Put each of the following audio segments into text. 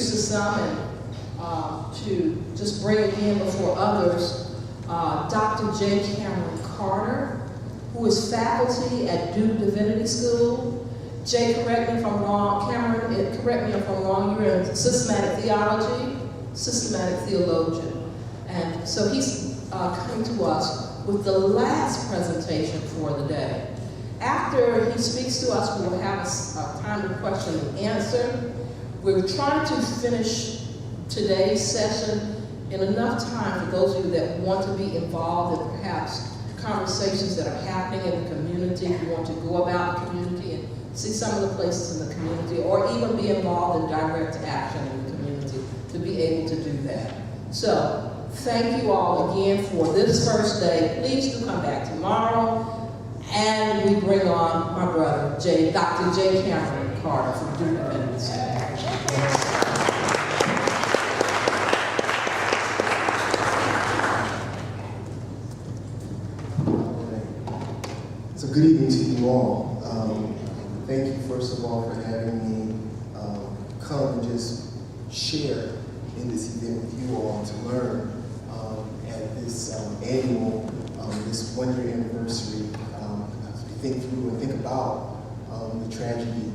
introduce to some and to just bring again before others Dr. J. Cameron Carter, who is faculty at Duke Divinity School. Jay, correct me if I'm wrong. Cameron, correct me if I'm wrong. You're in systematic theology, systematic theologian. And so he's coming to us with the last presentation for the day. After he speaks to us, we will have a time to question and answer. We're trying to finish today's session in enough time for those of you that want to be involved in perhaps conversations that are happening in the community. You want to go about the community and see some of the places in the community, or even be involved in direct action in the community to be able to do that. So, thank you all again for this first day. Please do come back tomorrow, and we bring on my brother, Dr. J. Cameron Carter from Duke Divinity School. So good evening to you all. Thank you first of all for having me come and just share in this event with you all to learn at this annual, this one-year anniversary, as we think through and think about the tragedy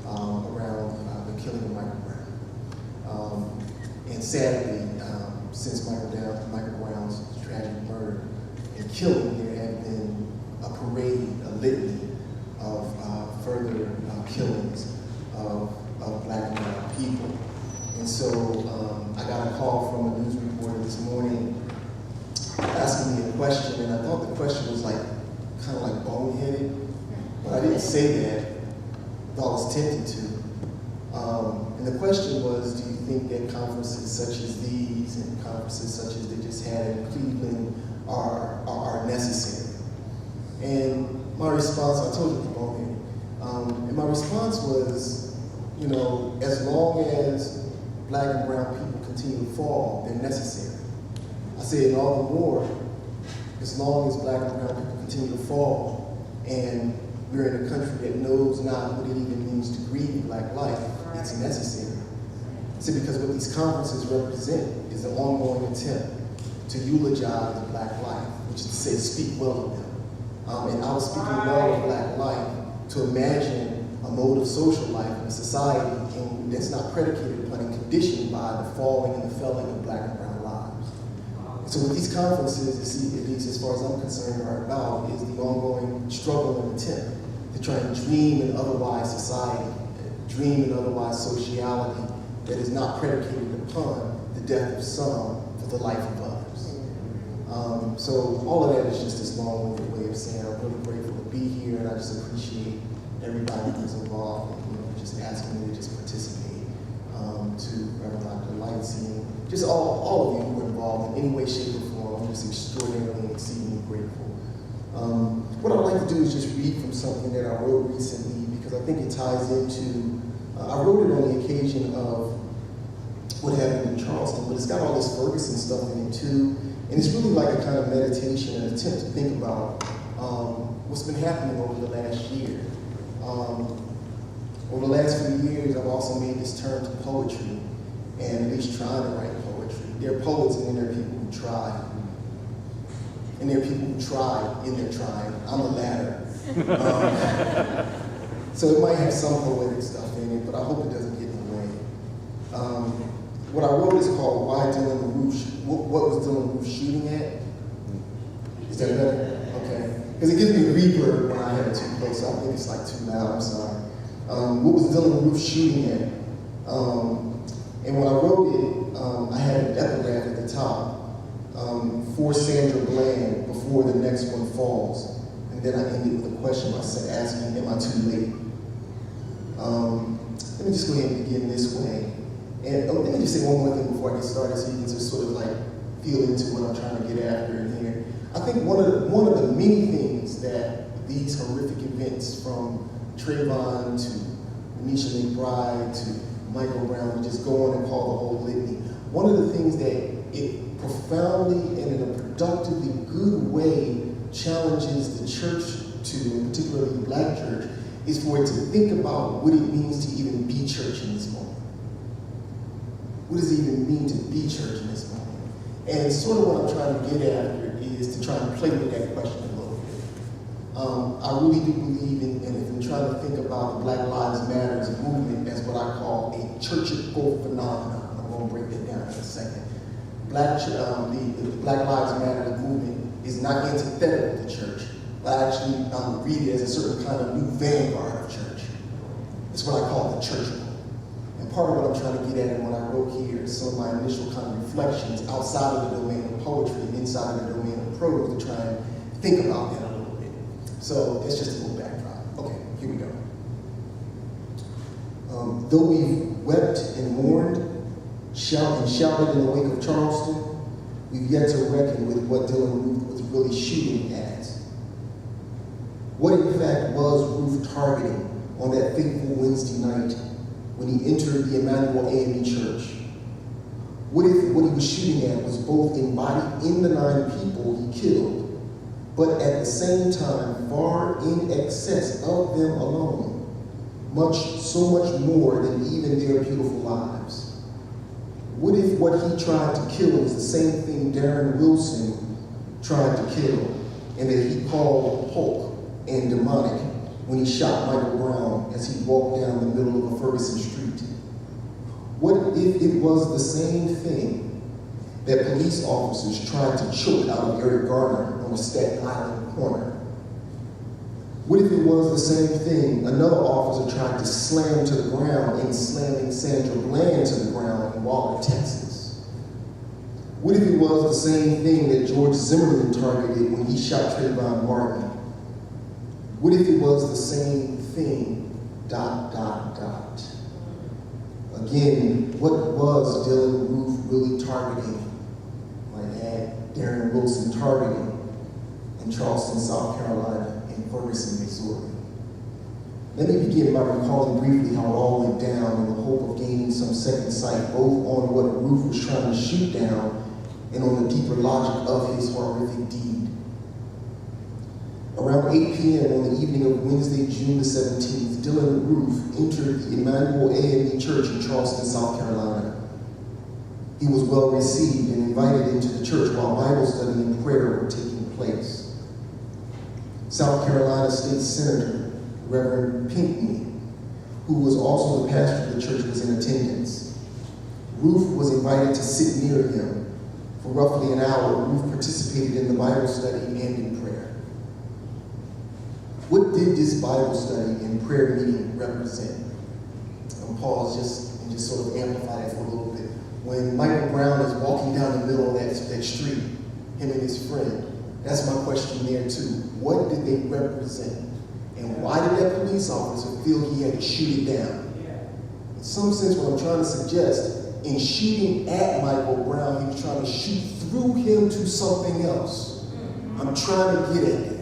around the killing of Michael Brown. And sadly, since Michael Brown's tragic murder and killing, there have been a parade, a litany of further killings of Black and brown people. And so I got a call from a news reporter this morning asking me a question, and I thought the question was kind of like boneheaded, but I didn't say that, though I was tempted to. And the question was, do you think that conferences such as these and conferences such as they just had in Cleveland are necessary? And my response, I told you the boneheaded, and my response was, as long as Black and brown people continue to fall, they're necessary. I said, and all the more, as long as Black and brown people continue to fall, and we're in a country that knows not what it even means to grieve Black life, it's necessary. I said, because what these conferences represent is the ongoing attempt to eulogize Black life, which is to say, speak well of them. And I was speaking well of Black life to imagine a mode of social life in a society that's not predicated upon and conditioned by the falling and the felling of Black and brown lives. And so what these conferences, at least as far as I'm concerned, are about is the ongoing struggle and attempt to try and dream an otherwise society, dream an otherwise sociality that is not predicated upon the death of some for the life of others. So all of that is just this long-winded way of saying I'm really grateful to be here, and I just appreciate everybody who's involved and just asking me to just participate. To Reverend Dr. Lightsey, and just all of you who are involved in any way, shape, or form. I'm just extraordinarily and exceedingly grateful. What I'd like to do is just read from something that I wrote recently, because I think it ties into, I wrote it on the occasion of what happened in Charleston, but it's got all this Ferguson stuff in it too, and it's really like a kind of meditation, an attempt to think about what's been happening over the last year. Over the last few years, I've also made this turn to poetry, and at least trying to write poetry. There are poets, and then there are people who try. And there are people who try in their trying. I'm the latter. So it might have some poetic stuff in it, but I hope it doesn't get in the way. What I wrote is called What Was Dylan Roof Shooting At? Is that better? Okay. Because it gives me reverb when I have it too close, so I think it's too loud, I'm sorry. What was Dylan Roof shooting at? And when I wrote it, I had an epigraph at the top, for Sandra Bland, before the next one falls. And then I ended with a question asking, am I too late? Let me just go ahead and begin this way. And let me just say one more thing before I get started, so you can just sort of feel into what I'm trying to get after in here. I think one of the many things that these horrific events, from Trayvon to Anisha McBride to Michael Brown, we just go on and call the whole litany. One of the things that it profoundly and in a productively good way challenges the church to, and particularly the Black church, is for it to think about what it means to even be church in this moment. What does it even mean to be church in this moment? And sort of what I'm trying to get at here is to try and play with that question a little bit. I really do believe in, and if I'm trying to think about the Black Lives Matter movement as what I call a churchical phenomenon. I'm going to break that down in a second. The Black Lives Matter movement is not antithetical to church. I actually read it as a certain kind of new vanguard of church. It's what I call the churchical. And part of what I'm trying to get at and what I wrote here is some of my initial kind of reflections outside of the domain of poetry and inside of the domain of prose to try and think about that a little bit. So that's just a little backdrop. Okay, here we go. Though we've wept and mourned, shouted in the wake of Charleston, we've yet to reckon with what Dylan Roof was really shooting at. What in fact was Roof targeting on that fateful Wednesday night when he entered the Emmanuel AME Church? What if what he was shooting at was both embodied in the 9 people he killed, but at the same time far in excess of them alone, so much more than even their beautiful lives? What if what he tried to kill was the same thing Darren Wilson tried to kill, and that he called Hulk and demonic when he shot Michael Brown as he walked down the middle of a Ferguson street? What if it was the same thing that police officers tried to choke out of Eric Garner on a Staten Island corner? What if it was the same thing another officer tried to slam to the ground in slamming Sandra Bland to the ground in Waller, Texas? What if it was the same thing that George Zimmerman targeted when he shot Trayvon Martin? What if it was the same thing, ... Again, what was Dylan Roof really targeting? Like had Darren Wilson targeting in Charleston, South Carolina, and Ferguson, Missouri? Let me begin by recalling briefly how it all went down in the hope of gaining some second sight, both on what Roof was trying to shoot down and on the deeper logic of his horrific deed. Around 8 p.m. on the evening of Wednesday, June the 17th, Dylan Roof entered the Emmanuel AME Church in Charleston, South Carolina. He was well received and invited into the church while Bible study and prayer were taking place. South Carolina State Senator Reverend Pinckney, who was also the pastor of the church, was in attendance. Roof was invited to sit near him. For roughly an hour, Roof participated in the Bible study and in prayer. What did this Bible study and prayer meeting represent? I'll pause and just sort of amplify that for a little bit. When Michael Brown is walking down the middle of that street, him and his friend, that's my question there too. What did they represent? And why did that police officer feel he had to shoot it down? In some sense, what I'm trying to suggest, in shooting at Michael Brown, he was trying to shoot through him to something else. I'm trying to get at that.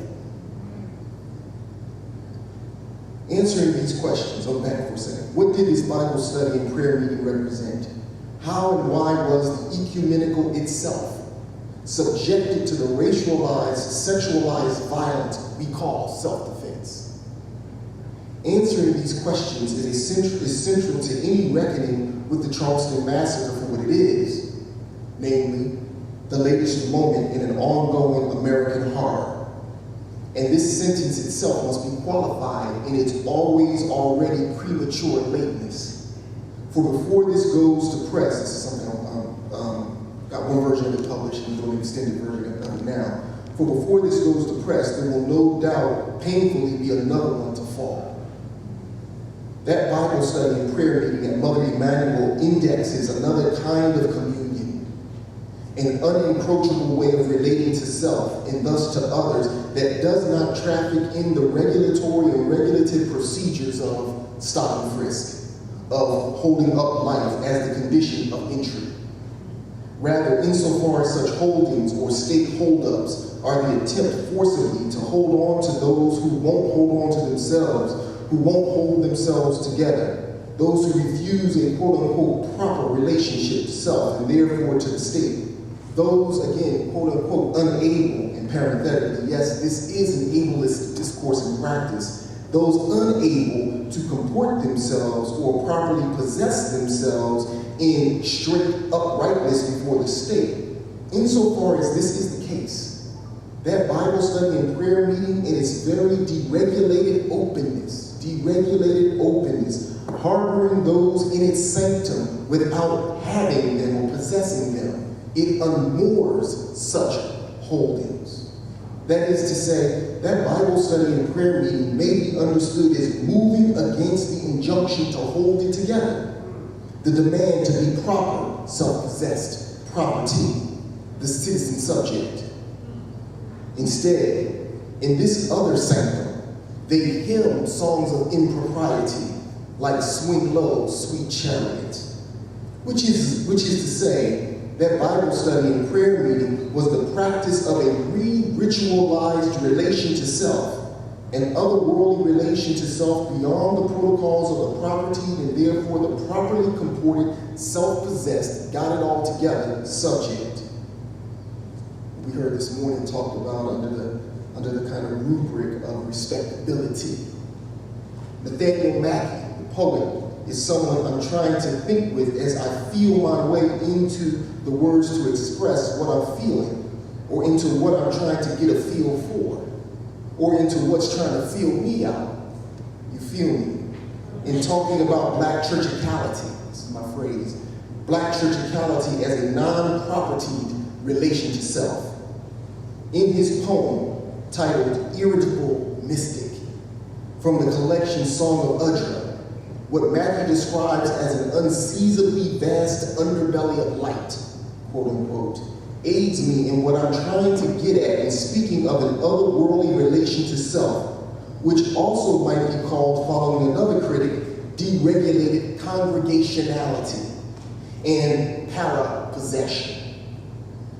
Answering these questions, I'll go back for a second. What did this Bible study and prayer meeting represent? How and why was the ecumenical itself subjected to the racialized, sexualized violence we call self-defense? Answering these questions is central to any reckoning with the Charleston massacre for what it is, namely, the latest moment in an ongoing American horror. And this sentence itself must be qualified in its always already premature lateness. For before this goes to press, this is something got one version of it published and an extended version of it now. For before this goes to press, there will no doubt painfully be another one to fall. That Bible study and prayer meeting at Mother Emanuel indexes another kind of communion, an unapproachable way of relating to self and thus to others that does not traffic in the regulatory and regulative procedures of stop and frisk, of holding up life as the condition of entry. Rather, insofar as such holdings or state holdups are the attempt forcibly to hold on to those who won't hold on to themselves, who won't hold themselves together, those who refuse a quote-unquote proper relationship to self and therefore to the state, those, again, quote-unquote unable, and parenthetically, yes, this is an ableist discourse and practice, those unable to comport themselves or properly possess themselves in straight uprightness before the state. Insofar as this is the case, that Bible study and prayer meeting in its very deregulated openness, harboring those in its sanctum without having them or possessing them, it unmoors such holdings. That is to say, that Bible study and prayer meeting may be understood as moving against the injunction to hold it together, the demand to be proper, self-possessed property, the citizen subject. Instead, in this other sanctum, they hymn songs of impropriety, like Swing Low, Sweet Chariot, which is to say, that Bible study and prayer meeting was the practice of a re-ritualized relation to self, an otherworldly relation to self beyond the protocols of the property and therefore the properly comported, self-possessed, got it all together subject. We heard this morning talked about under the kind of rubric of respectability. Nathaniel Mackey, the poet, is someone I'm trying to think with as I feel my way into the words to express what I'm feeling, or into what I'm trying to get a feel for, or into what's trying to feel me out. You feel me? In talking about black churchicality, this is my phrase, black churchicality as a non-propertied relation to self. In his poem titled Irritable Mystic, from the collection Song of Udra, what Mackey describes as an unseasonably vast underbelly of light, quote unquote, aids me in what I'm trying to get at in speaking of an otherworldly relation to self, which also might be called, following another critic, deregulated congregationality and para-possession.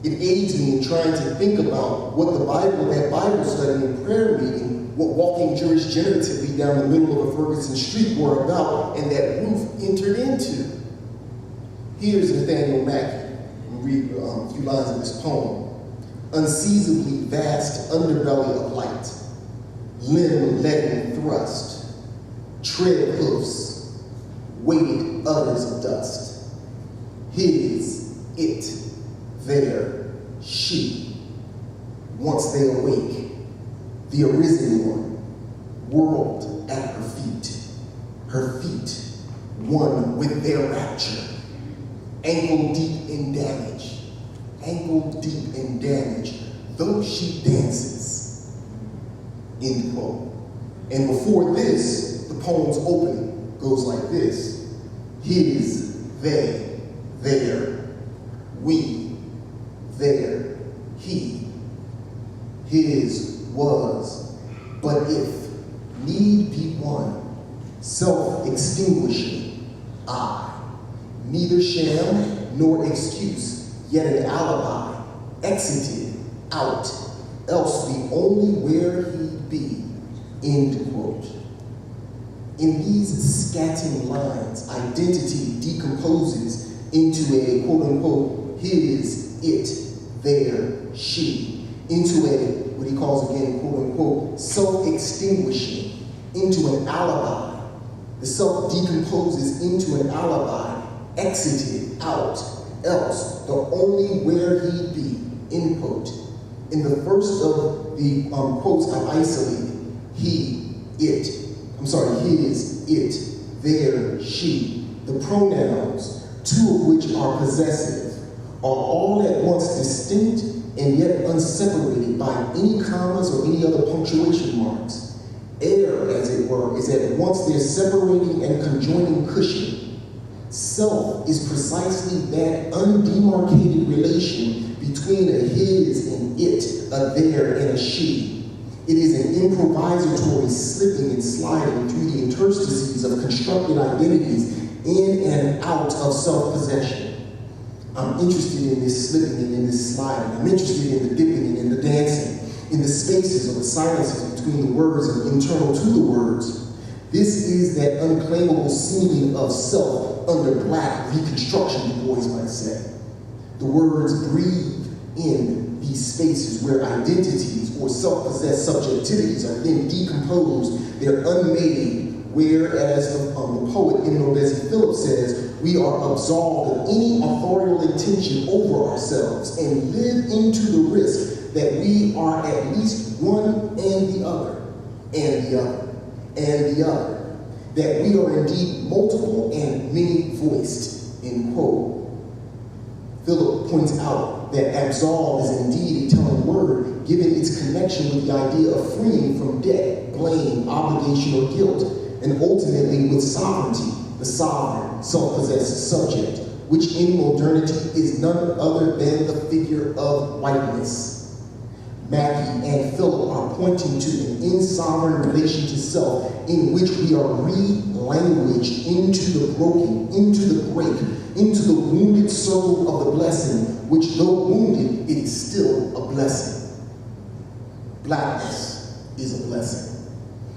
It aids me in trying to think about what that Bible study and prayer meeting, what walking jurisgeneratively down the middle of a Ferguson street were about, and that Ruth entered into. Here's Nathaniel Mackey. Read a few lines of this poem. Unseasonably vast underbelly of light, limb-leaden thrust, tread hoofs, weighted udders of dust. His, it, their, she. Once they awake, the arisen one, world at her feet, one with their rapture, ankle deep in damage, though she dances, end quote. And before this, the poem's opening goes like this: his, they, their, we, their, he. His was, but if need be one, self-extinguishing, I. Neither sham nor excuse, yet an alibi, exited, out, else the only where he'd be, end quote. In these scatting lines, identity decomposes into a quote-unquote his, it, their, she, into a, what he calls again, quote-unquote, self-extinguishing, into an alibi. The self decomposes into an alibi, exited, out, else, the only where he'd be, end quote. In the first of the quotes I isolated, his, it, their, she, the pronouns, two of which are possessive, are all at once distinct and yet unseparated by any commas or any other punctuation marks. Air, as it were, is at once their separating and conjoining cushion. Self is precisely that undemarcated relation between a his and it, a there and a she. It is an improvisatory slipping and sliding through the interstices of constructed identities in and out of self-possession. I'm interested in this slipping and in this sliding. I'm interested in the dipping and in the dancing, in the spaces or the silences between the words and internal to the words. This is that unclaimable seeming of self under black reconstruction, Du Bois might say. The words breathe in these spaces where identities or self-possessed subjectivities are then decomposed, they're unmade, whereas the poet Emile Bessie Phillips says, we are absolved of any authorial intention over ourselves and live into the risk that we are at least one and the other, and the other, and the other, that we are indeed multiple and many-voiced, end quote. Philip points out that absolve is indeed a telling word, given its connection with the idea of freeing from debt, blame, obligation, or guilt, and ultimately with sovereignty, the sovereign, self-possessed subject, which in modernity is none other than the figure of whiteness. Mackie and Philip are pointing to an insovereign relation to self in which we are re-languaged into the broken, into the break, into the wounded circle of the blessing, which though wounded, it is still a blessing. Blackness is a blessing.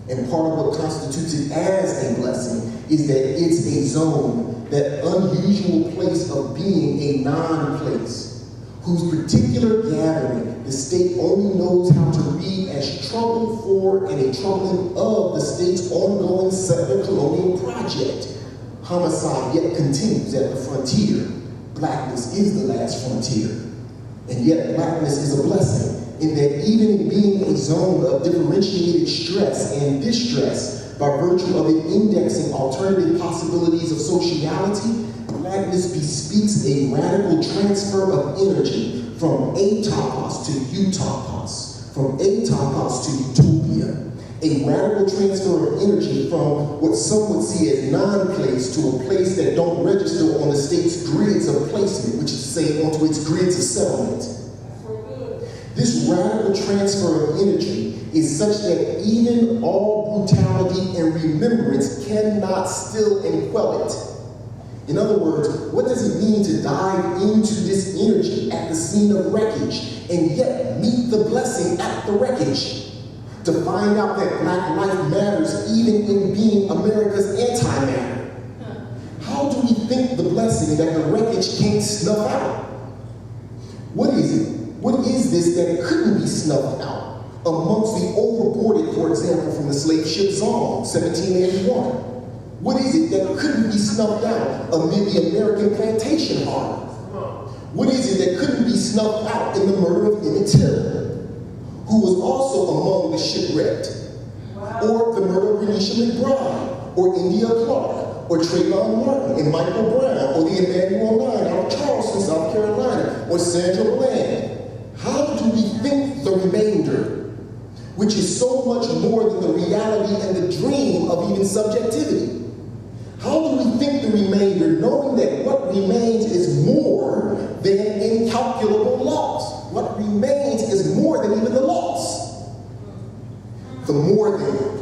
And part of what constitutes it as a blessing is that it's a zone, that unusual place of being a non-place, whose particular gathering the state only knows how to read as trouble for and a troubling of the state's ongoing settler colonial project. Homicide yet continues at the frontier. Blackness is the last frontier. And yet blackness is a blessing, in that even in being a zone of differentiated stress and distress, by virtue of it indexing alternative possibilities of sociality, blackness bespeaks a radical transfer of energy from atopos to utopos, from atopos to utopia, a radical transfer of energy from what some would see as non-place to a place that don't register on the state's grids of placement, which is to say onto its grids of settlement. This radical transfer of energy is such that even all brutality and remembrance cannot still and quell it. In other words, what does it mean to dive into this energy at the scene of wreckage and yet meet the blessing at the wreckage? To find out that black life matters even in being America's anti-matter. How do we think the blessing that the wreckage can't snuff out? What is it? What is this that couldn't be snuffed out amongst the overboarded, for example, from the slave ship Zong, 1781? What is it that couldn't be snuffed out amid the American plantation harbor? What is it that couldn't be snuffed out in the murder of Emmett Till, who was also among the shipwrecked? Or the murder of Renisha McBride, or India Clark, or Trayvon Martin and Michael Brown, or the Emmanuel 9 out of Charleston, South Carolina, or Sandra Bland? How do we think the remainder, which is so much more than the reality and the dream of even subjectivity? How do we think the remainder, knowing that what remains is more than incalculable loss? What remains is more than even the loss. The more than.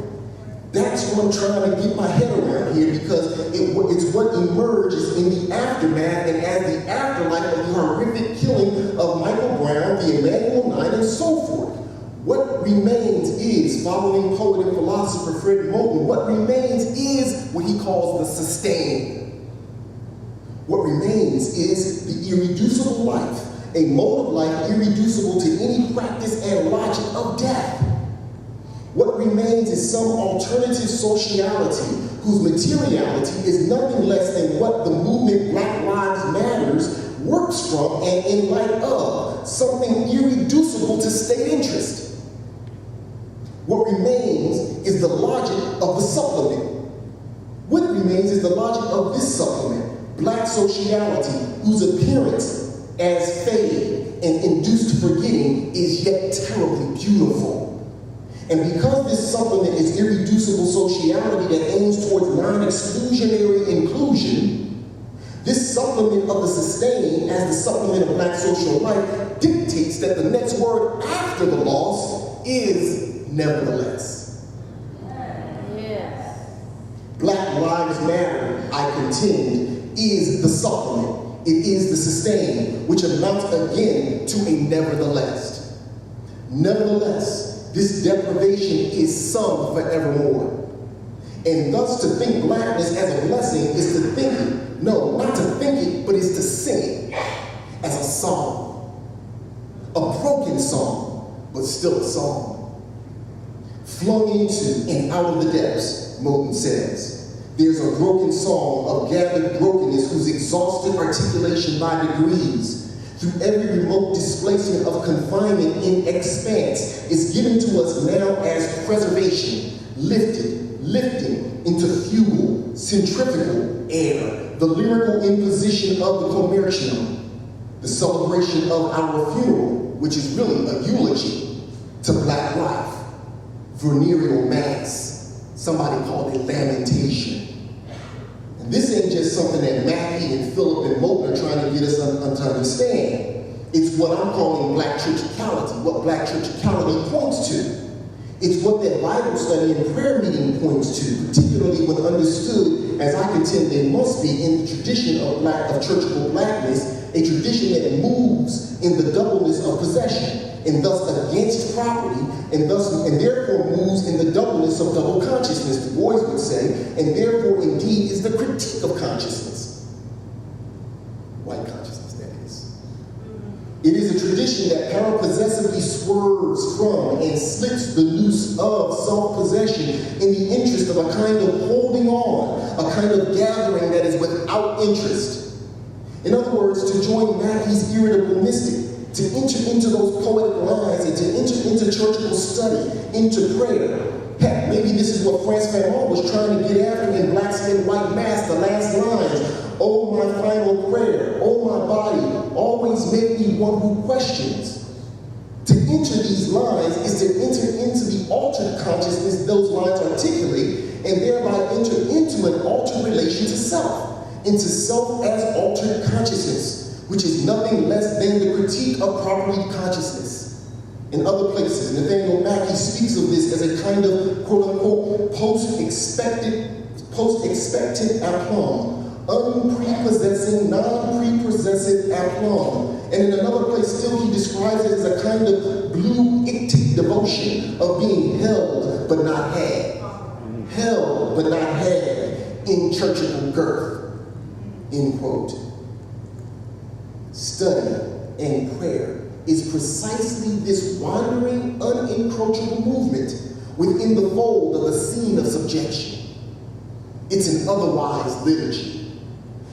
That's what I'm trying to get my head around here, because it's what emerges in the aftermath and as the afterlife of the horrific killing of Michael Brown, the Emmanuel 9, and so forth. What remains is, following poet and philosopher Fred Moulton, what remains is what he calls the sustain. What remains is the irreducible life, a mode of life irreducible to any practice and logic of death. What remains is some alternative sociality whose materiality is nothing less than what the movement Black Lives Matters works from and in light of, something irreducible to state interest. What remains is the logic of the supplement. What remains is the logic of this supplement, Black sociality, whose appearance as fade and induced forgetting is yet terribly beautiful. And because this supplement is irreducible sociality that aims towards non-exclusionary inclusion, this supplement of the sustain as the supplement of Black social life dictates that the next word after the loss is nevertheless. Yes. Black Lives Matter, I contend, is the supplement. It is the sustain, which amounts again to a nevertheless. Nevertheless, this deprivation is sung forevermore. And thus to think blackness as a blessing is to think it. No, not to think it, but is to sing it as a song. A broken song, but still a song. flung into and out of the depths, Moten says. There's a broken song of gathered brokenness whose exhausted articulation by degrees, through every remote displacement of confinement in expanse, is given to us now as preservation, lifting into fuel, centrifugal air, the lyrical imposition of the commercium, the celebration of our funeral, which is really a eulogy to Black life, venereal mass. Somebody called it lamentation. And this ain't just something that Mackie and Philip and Moten are trying to get us to understand. It's what I'm calling Black churchicality, what Black churchicality points to. It's what that Bible study and prayer meeting points to, particularly when understood, as I contend they must be, in the tradition of churchable Blackness, a tradition that moves in the doubleness of possession, and thus against property, and therefore moves in the doubleness of double consciousness, the boys would say, and therefore indeed is the critique of consciousness. White consciousness, that is. It is a tradition that parapossessively swerves from and slips the noose of self-possession in the interest of a kind of holding on, a kind of gathering that is without interest. In other words, to join Mackie's irritable mystic, to enter into those poetic lines and to enter into churchable study, into prayer. Heck, maybe this is what Frantz Fanon was trying to get after in Black Skin, White Mask, the last lines. Oh, my final prayer, oh, my body, always make me one who questions. To enter these lines is to enter into the altered consciousness those lines articulate, and thereby enter into an altered relation to self, into self as altered consciousness, which is nothing less than the critique of property consciousness. In other places, Nathaniel Mackie speaks of this as a kind of quote-unquote post-expectant aplomb, unprepossessing, non-prepossessive aplomb. And in another place still, he describes it as a kind of blue ictic devotion of being held but not had. Held but not had in churchable girth. End quote. Study and prayer is precisely this wandering, unencroachable movement within the fold of a scene of subjection. It's an otherwise liturgy.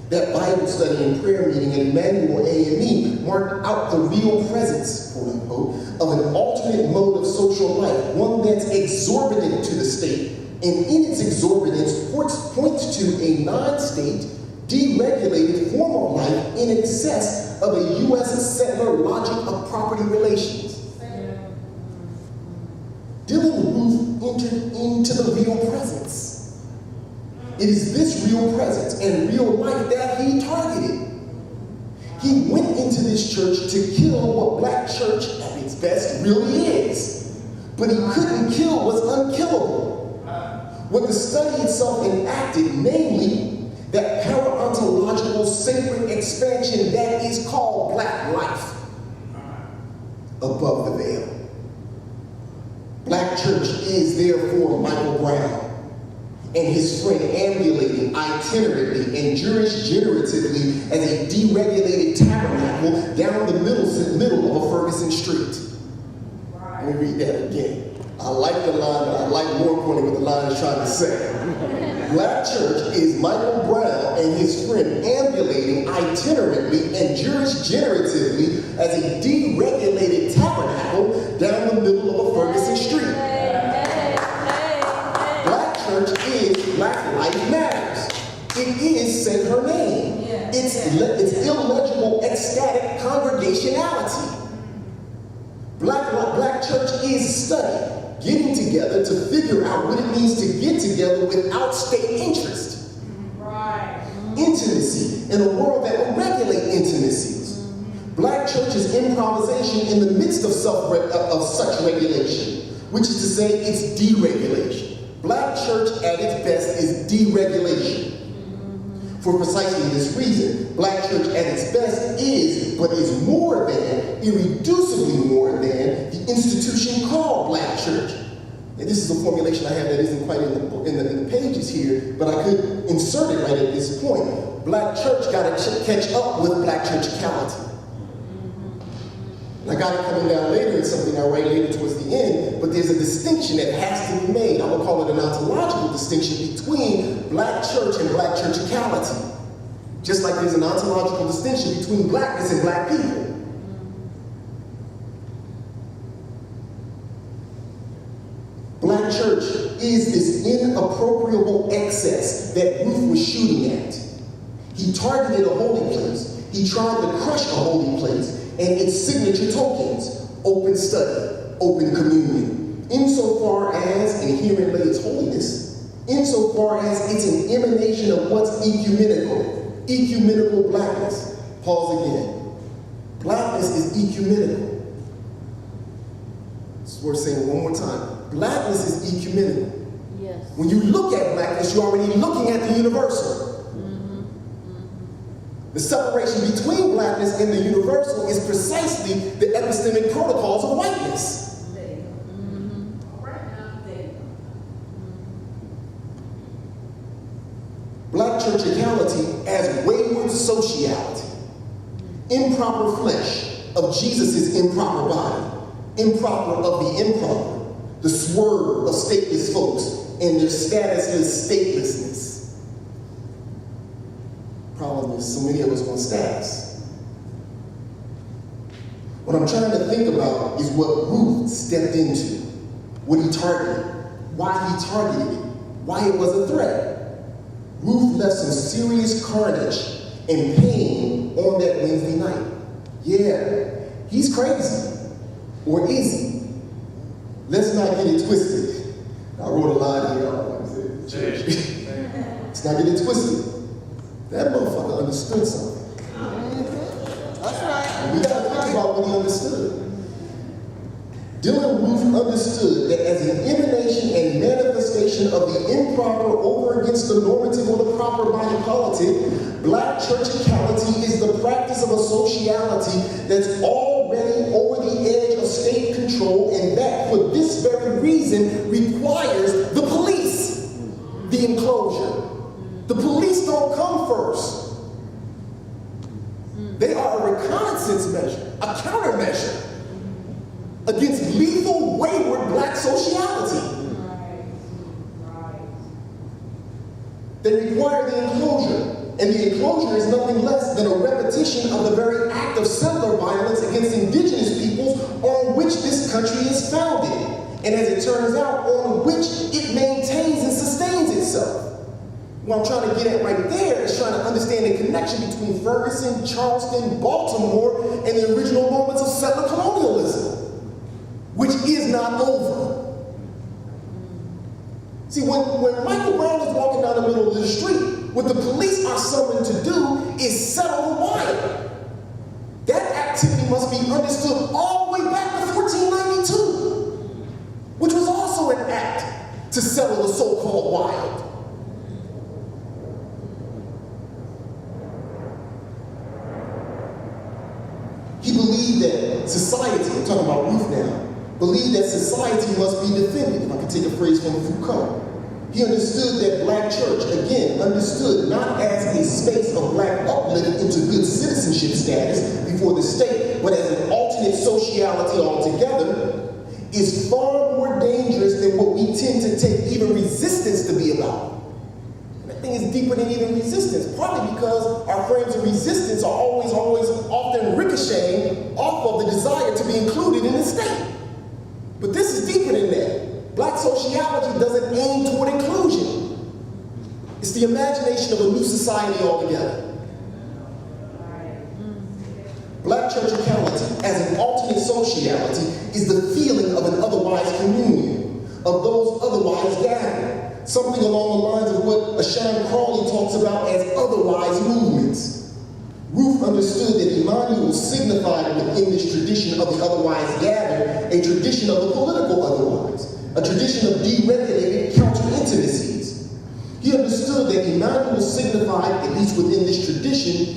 That Bible study and prayer meeting at Emmanuel AME marked out the real presence, quote unquote, of an alternate mode of social life, one that's exorbitant to the state, and in its exorbitance points to a non-state, deregulated form of life in excess of a U.S. settler logic of property relations. Dylan Roof entered into the real presence. It is this real presence and real life that he targeted. He went into this church to kill what Black church at its best really is. But he couldn't kill what's unkillable. What the study itself enacted, namely, that para-ontological sacred expansion that is called Black life above the veil. Black church is therefore Michael Brown and his friend ambulating itinerantly and jurisgeneratively as a deregulated tabernacle down the middle of a Ferguson street. Let me read that again. I like the line, but I like more importantly what the line is trying to say. Black church is Michael Brown and his friend ambulating itinerantly and jurisgeneratively as a deregulated tabernacle down the middle of a Ferguson street. Black church is Black Life Matters. It is say her name. It's illegible ecstatic congregationality. Black church is study. Getting together to figure out what it means to get together without state interest. Right. Intimacy in a world that will regulate intimacies. Black church is improvisation in the midst of such regulation, which is to say it's deregulation. Black church at its best is deregulation. For precisely this reason, Black church at its best is, but is more than, irreducibly more than, the institution called Black church. And this is a formulation I have that isn't quite in the pages here, but I could insert it right at this point. Black church got to catch up with Black churchicality. And I got it coming down later in something I write later towards the end, but there's a distinction that has to be made. I would call it an ontological distinction between black church and black churchicality. Just like there's an ontological distinction between blackness and black people. Black church is this inappropriable excess that Ruth was shooting at. He targeted a holy place. He tried to crush a holy place and its signature tokens: open study, open communion. Insofar as, and herein lay its holiness, insofar as it's an emanation of what's ecumenical. Ecumenical blackness. Pause again. Blackness is ecumenical. It's worth saying one more time. Blackness is ecumenical. Yes. When you look at blackness, you're already looking at the universal. The separation between blackness and the universal is precisely the epistemic protocols of whiteness. Black churchicality as wayward sociality, improper flesh of Jesus' improper body, improper of the improper, the swerve of stateless folks and their statusless statelessness. Problem is, so many of us want status. What I'm trying to think about is what Ruth stepped into, what he targeted, why he targeted it, why it was a threat. Ruth left some serious carnage and pain on that Wednesday night. Yeah, he's crazy. Or is he? Let's not get it twisted. I wrote a line here. I don't want to say it. Let's not get it twisted. That motherfucker understood something. That's right. And we got to think about what he understood. Dylan Ruth understood that as an emanation and manifestation of the improper over against the normative or the proper body politic, black churchicality is the practice of a sociality that's already over the edge of state control, and that for this very reason requires the police, the enclosure. The police don't come first. They are a reconnaissance measure, a countermeasure against lethal, wayward black sociality. They require the enclosure, and the enclosure is nothing less than a repetition of the very act of settler violence against indigenous peoples on which this country is founded, and as it turns out, on which it maintains and sustains itself. What I'm trying to get at right there is trying to understand the connection between Ferguson, Charleston, Baltimore, and the original moments of settler colonialism, which is not over. See, when Michael Brown is walking down the middle of the street, what the police are summoned to do is settle the wire. That activity must be understood all the way back to 1492, which was also an act to settle the so-called wild. He believed that society, I'm talking about Ruth now, believed that society must be defended, if I could take a phrase from Foucault. He understood that black church, again, understood not as a space of black uplift into good citizenship status before the state, but as an alternate sociality altogether, is far more dangerous than what we tend to take even resistance to be about. And that thing is deeper than even resistance, partly because our frames of resistance are always often ricocheting off of the desire to be included in the state. But this is deeper than that. Black sociology doesn't aim toward inclusion. It's the imagination of a new society altogether. Black churchicality as an alternate sociality is the feeling of an otherwise communion, of those otherwise gathered. Something along the lines of what Ashan Crawley talks about as otherwise movements. Ruth understood that Emmanuel signified within this tradition of the otherwise gathered a tradition of the political otherwise, a tradition of deregulated counter-intimacies. He understood that Emmanuel signified, at least within this tradition,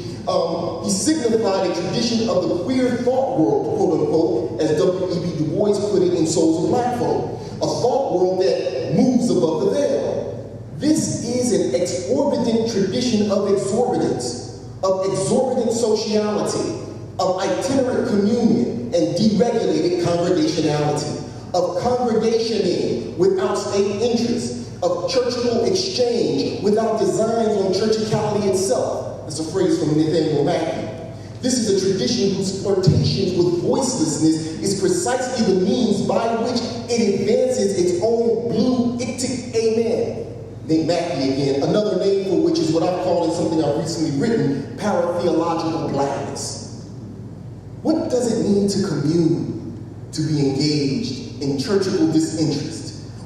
he signified a tradition of the queer thought world, quote unquote, as W.E.B. Du Bois put it in Souls of Black Folk, a thought world that moves above the veil. This is an exorbitant tradition of exorbitance, of exorbitant sociality, of itinerant communion and deregulated congregationality, of congregationing without state interest, of churchal exchange without designs on churchicality itself. That's a phrase from Nathaniel Mackey. This is a tradition whose flirtations with voicelessness is precisely the means by which it advances its own blue ictic amen. Nate Mackey again, another name for which is what I'm calling something I've recently written, paratheological blackness. What does it mean to commune, to be engaged in churchal disinterest?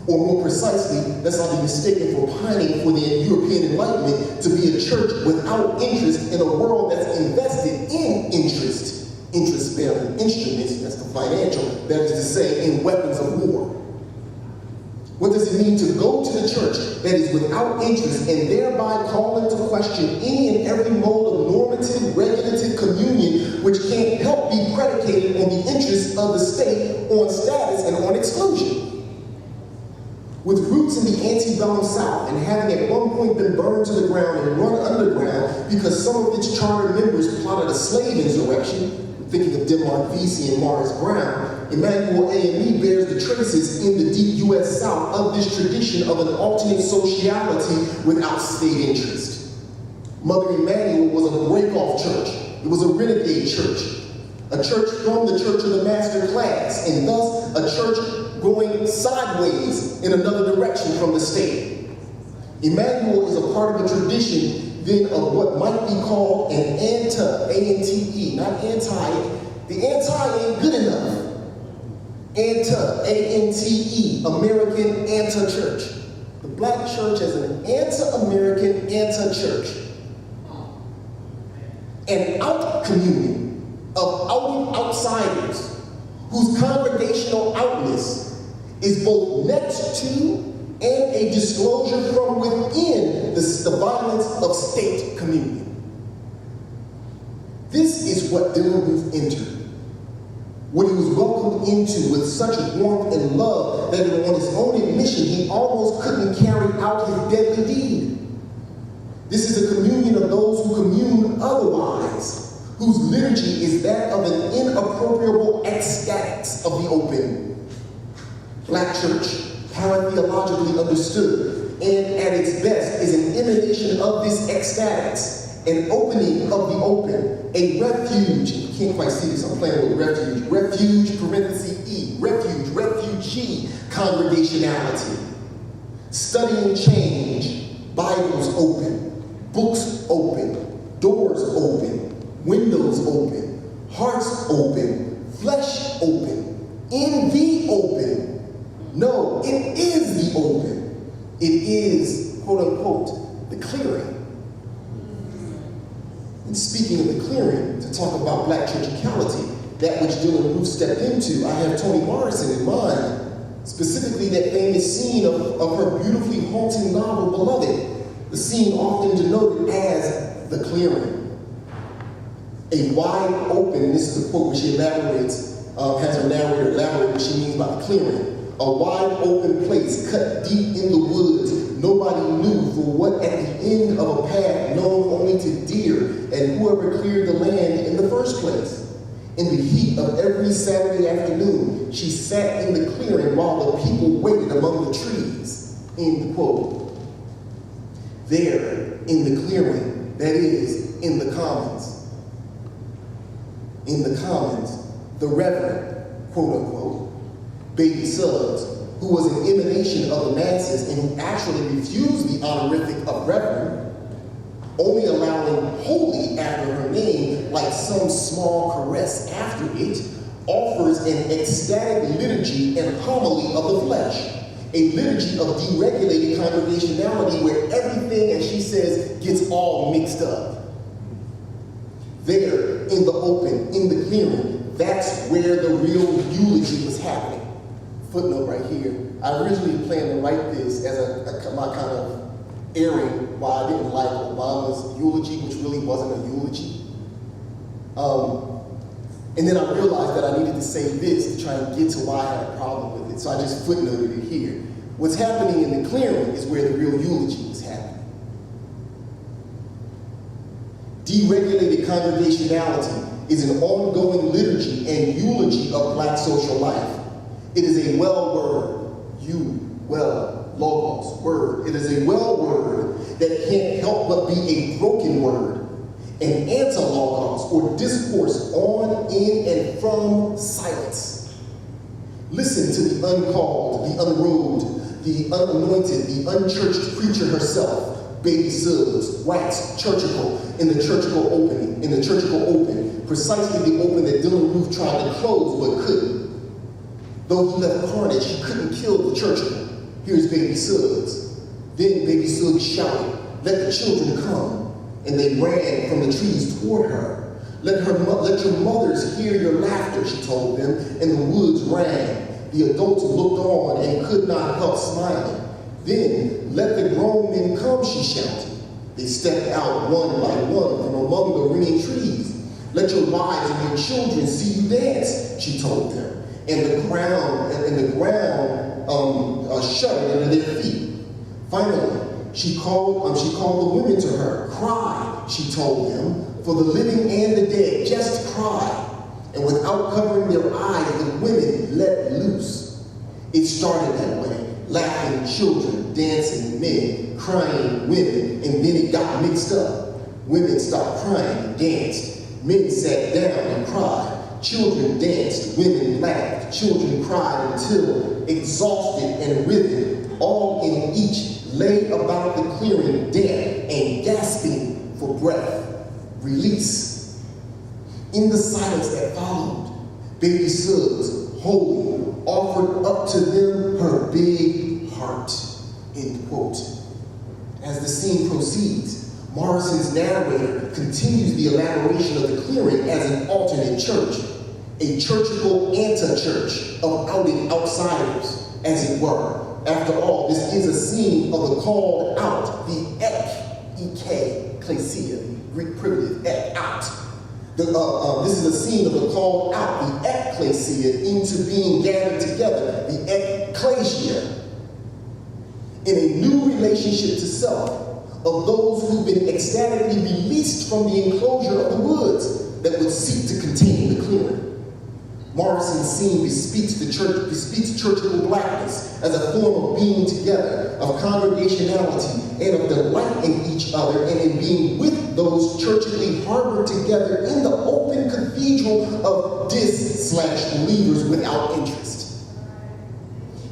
Or more precisely, let's not be mistaken for pining for the European Enlightenment to be a church without interest in a world that's invested in interest-bearing instruments, that's the financial, that is to say, in weapons of war. What does it mean to go to the church that is without interest and thereby call into question any and every mode of normative, regulative communion which can't help be predicated on the interests of the state, on status, and on exclusion? With roots in the antebellum South and having at one point been burned to the ground and run underground because some of its charter members plotted a slave insurrection, thinking of Denmark Vesey and Morris Brown, Emmanuel AME bears the traces in the deep U.S. South of this tradition of an alternate sociality without state interest. Mother Emmanuel was a break-off church. It was a renegade church. A church from the church of the master class, and thus a church going sideways in another direction from the state. Emmanuel is a part of a tradition then of what might be called an A-N-T-E, not anti. The anti ain't good enough. A-N-T-E, American anti-church. The black church is an anti-American anti-church. An out-communion of outing outsiders whose congregational outness is both next to and a disclosure from within the violence of state communion. This is what Dylan Booth entered, what he was welcomed into with such warmth and love that on his own admission he almost couldn't carry out his deadly deed. This is a communion of those who commune otherwise, whose liturgy is that of an inappropriable ecstatics of the open. Black church, paratheologically understood, and at its best is an emanation of this ecstatics, an opening of the open, a refuge. You can't quite see this, I'm playing with refuge. Refuge, parenthesis E, refuge, refugee, congregationality. Studying change, Bibles open, books open, doors open, windows open, hearts open, flesh open, in the open. No, it is the open. It is, quote unquote, the clearing. And speaking of the clearing, to talk about black churchicality, that which Dylan Booth stepped into, I have Toni Morrison in mind, specifically that famous scene of her beautifully haunting novel, Beloved, the scene often denoted as the clearing. A wide open, and this is the quote where she elaborates, has her narrator elaborate what she means by the clearing. A wide open place cut deep in the woods, nobody knew for what at the end of a path known only to deer and whoever cleared the land in the first place. In the heat of every Saturday afternoon, she sat in the clearing while the people waited among the trees. End quote. There, in the clearing, that is, in the commons. In the commons, the Reverend, quote unquote, Baby Suggs, who was an emanation of the masses and who actually refused the honorific of Reverend, only allowing holy after her name, like some small caress after it, offers an ecstatic liturgy and homily of the flesh, a liturgy of deregulated congregationality where everything, as she says, gets all mixed up. There, in the open, in the clearing, that's where the real eulogy was happening. Footnote right here. I originally planned to write this as my kind of airing why I didn't like Obama's eulogy, which really wasn't a eulogy. And then I realized that I needed to say this to try and get to why I had a problem with it. So I just footnoted it here. What's happening in the clearing is where the real eulogy is happening. Deregulated congregationality is an ongoing liturgy and eulogy of black social life. It is a well word, logos, word. It is a well word that can't help but be a broken word, an anti-logos or discourse on, in, and from silence. Listen to the uncalled, the unrobed, the unanointed, the unchurched preacher herself, Baby Suggs, waxed churchical in the churchical open, precisely the open that Dylan Roof tried to close but couldn't. Though he left carnage, he couldn't kill the churchical. Here's Baby Suggs. Then Baby Suggs shouted, "Let the children come," and they ran from the trees toward her. Let your mothers hear your laughter," she told them, and the woods rang. The adults looked on and could not help smiling. Then, "Let the grown men come," she shouted. They stepped out one by one from among the ringing trees. "Let your wives and your children see you dance," she told them. And the ground shuddered under their feet. Finally, she called the women to her. "Cry," she told them, "for the living and the dead, just cry." And without covering their eyes, the women let loose. It started that way. Laughing children, dancing men, crying women, and then it got mixed up. Women stopped crying and danced. Men sat down and cried. Children danced, women laughed. Children cried until, exhausted and riven, all in each lay about the clearing, damp and gasping for breath. Release. In the silence that followed, Baby Suggs, holy, offered up to them her big heart, end quote. As the scene proceeds, Morrison's narrator continues the elaboration of the clearing as an alternate church, a churchical anti-church of outing outsiders, as it were. After all, this is a scene of the called out, the ecclesia, Greek primitive, out. This is a scene of the called out, the ecclesia, into being gathered together, the ecclesia, in a new relationship to self, of those who've been ecstatically released from the enclosure of the woods that would seek to contain the clearing. Morrison's scene bespeaks churchical blackness as a form of being together, of congregationality, and of delight in each other, and in being with those churchically harbored together in the open cathedral of dis/believers without interest.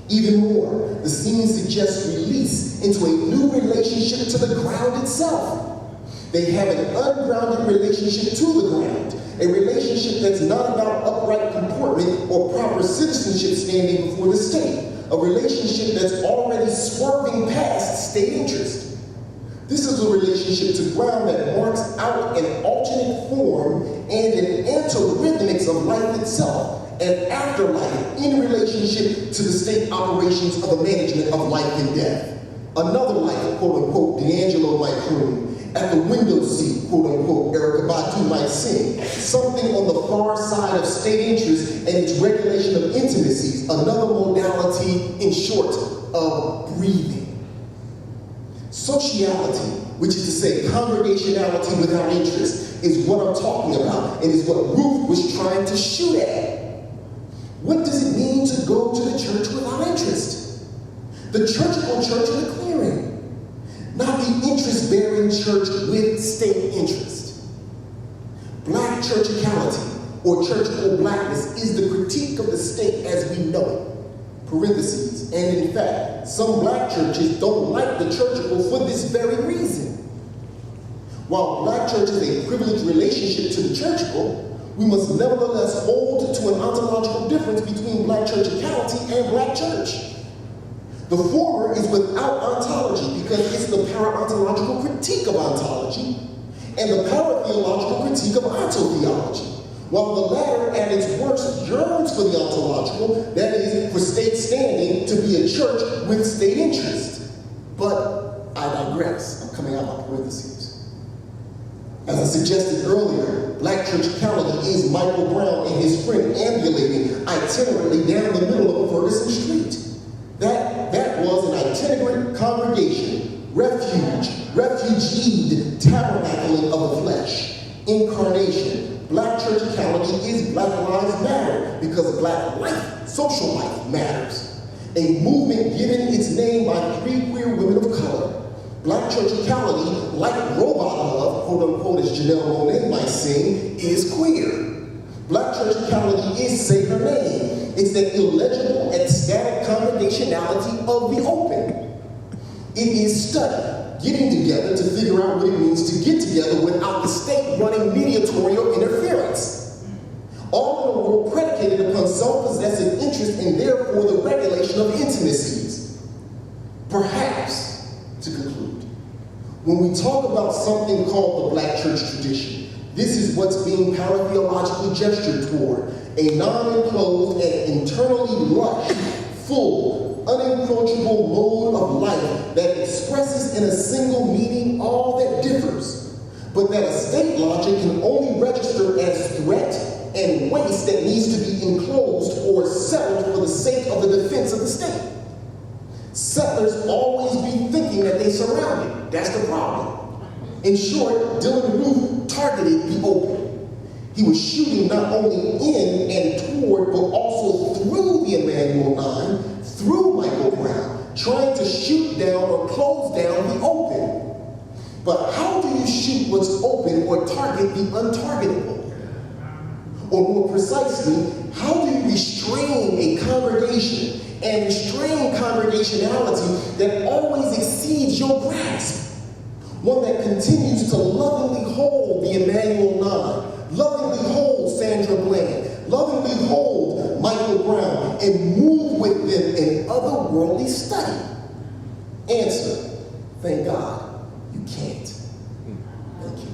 Even more, the scene suggests release into a new relationship to the ground itself. They have an ungrounded relationship to the ground, a relationship that's not about upright comportment or proper citizenship standing before the state, a relationship that's already swerving past state interest. This is a relationship to ground that marks out an alternate form and an anti-rhythmics of life itself, an afterlife in relationship to the state operations of the management of life and death. Another life, quote unquote, D'Angelo might croon. At the window seat, quote unquote, Erykah Badu might sing. Something on the far side of state interest and its regulation of intimacies, another modality, in short, of breathing. Sociality, which is to say congregationality without interest, is what I'm talking about, and is what Ruth was trying to shoot at. What does it mean to go to the church without interest? The churchical church of the clearing, not the interest-bearing church with state interest. Black churchicality, or churchical blackness, is the critique of the state as we know it. Parentheses, and in fact, some black churches don't like the churchical for this very reason. While black church is a privileged relationship to the churchical, we must nevertheless hold to an ontological difference between black churchicality and black church. The former is without ontology because it's the para-ontological critique of ontology and the para-theological critique of ontotheology, while the latter at its worst yearns for the ontological, that is, for state standing to be a church with state interest. But I digress. I'm coming out of parentheses. As I suggested earlier, black churchicality is Michael Brown and his friend ambulating itinerantly down the middle of Ferguson Street. That was an itinerant congregation, refugeed tabernacling of the flesh. Incarnation. Black churchicality is Black Lives Matter because Black life, social life, matters. A movement given its name by 3 queer women of color. Black churchicality, like robot love, quote unquote, as Janelle Monáe might sing, is queer. Black churchicality is say her name. It's that illegible and static congregationality of the open. It is study, getting together to figure out what it means to get together without the state running mediatorial interference. All in a world predicated upon self-possessive interest and therefore the regulation of intimacies. Perhaps, to conclude, when we talk about something called the Black church tradition, this is what's being paratheologically gestured toward, a non-enclosed and internally lush, full, unapproachable mode of life that expresses in a single meaning all that differs, but that a state logic can only register as threat and waste that needs to be enclosed or settled for the sake of the defense of the state. Settlers always be thinking that they surround it. That's the problem. In short, Dylann Roof targeted the open. He was shooting not only in and toward, but also through the Emmanuel 9, through Michael Brown, trying to shoot down or close down the open. But how do you shoot what's open or target the untargetable? Or more precisely, how do you restrain a congregation and restrain congregationality that always exceeds your grasp? One that continues to lovingly hold the Emmanuel 9, lovingly hold Sandra Bland, lovingly hold Michael Brown, and move with them in otherworldly study? Answer, thank God, you can't. Thank you.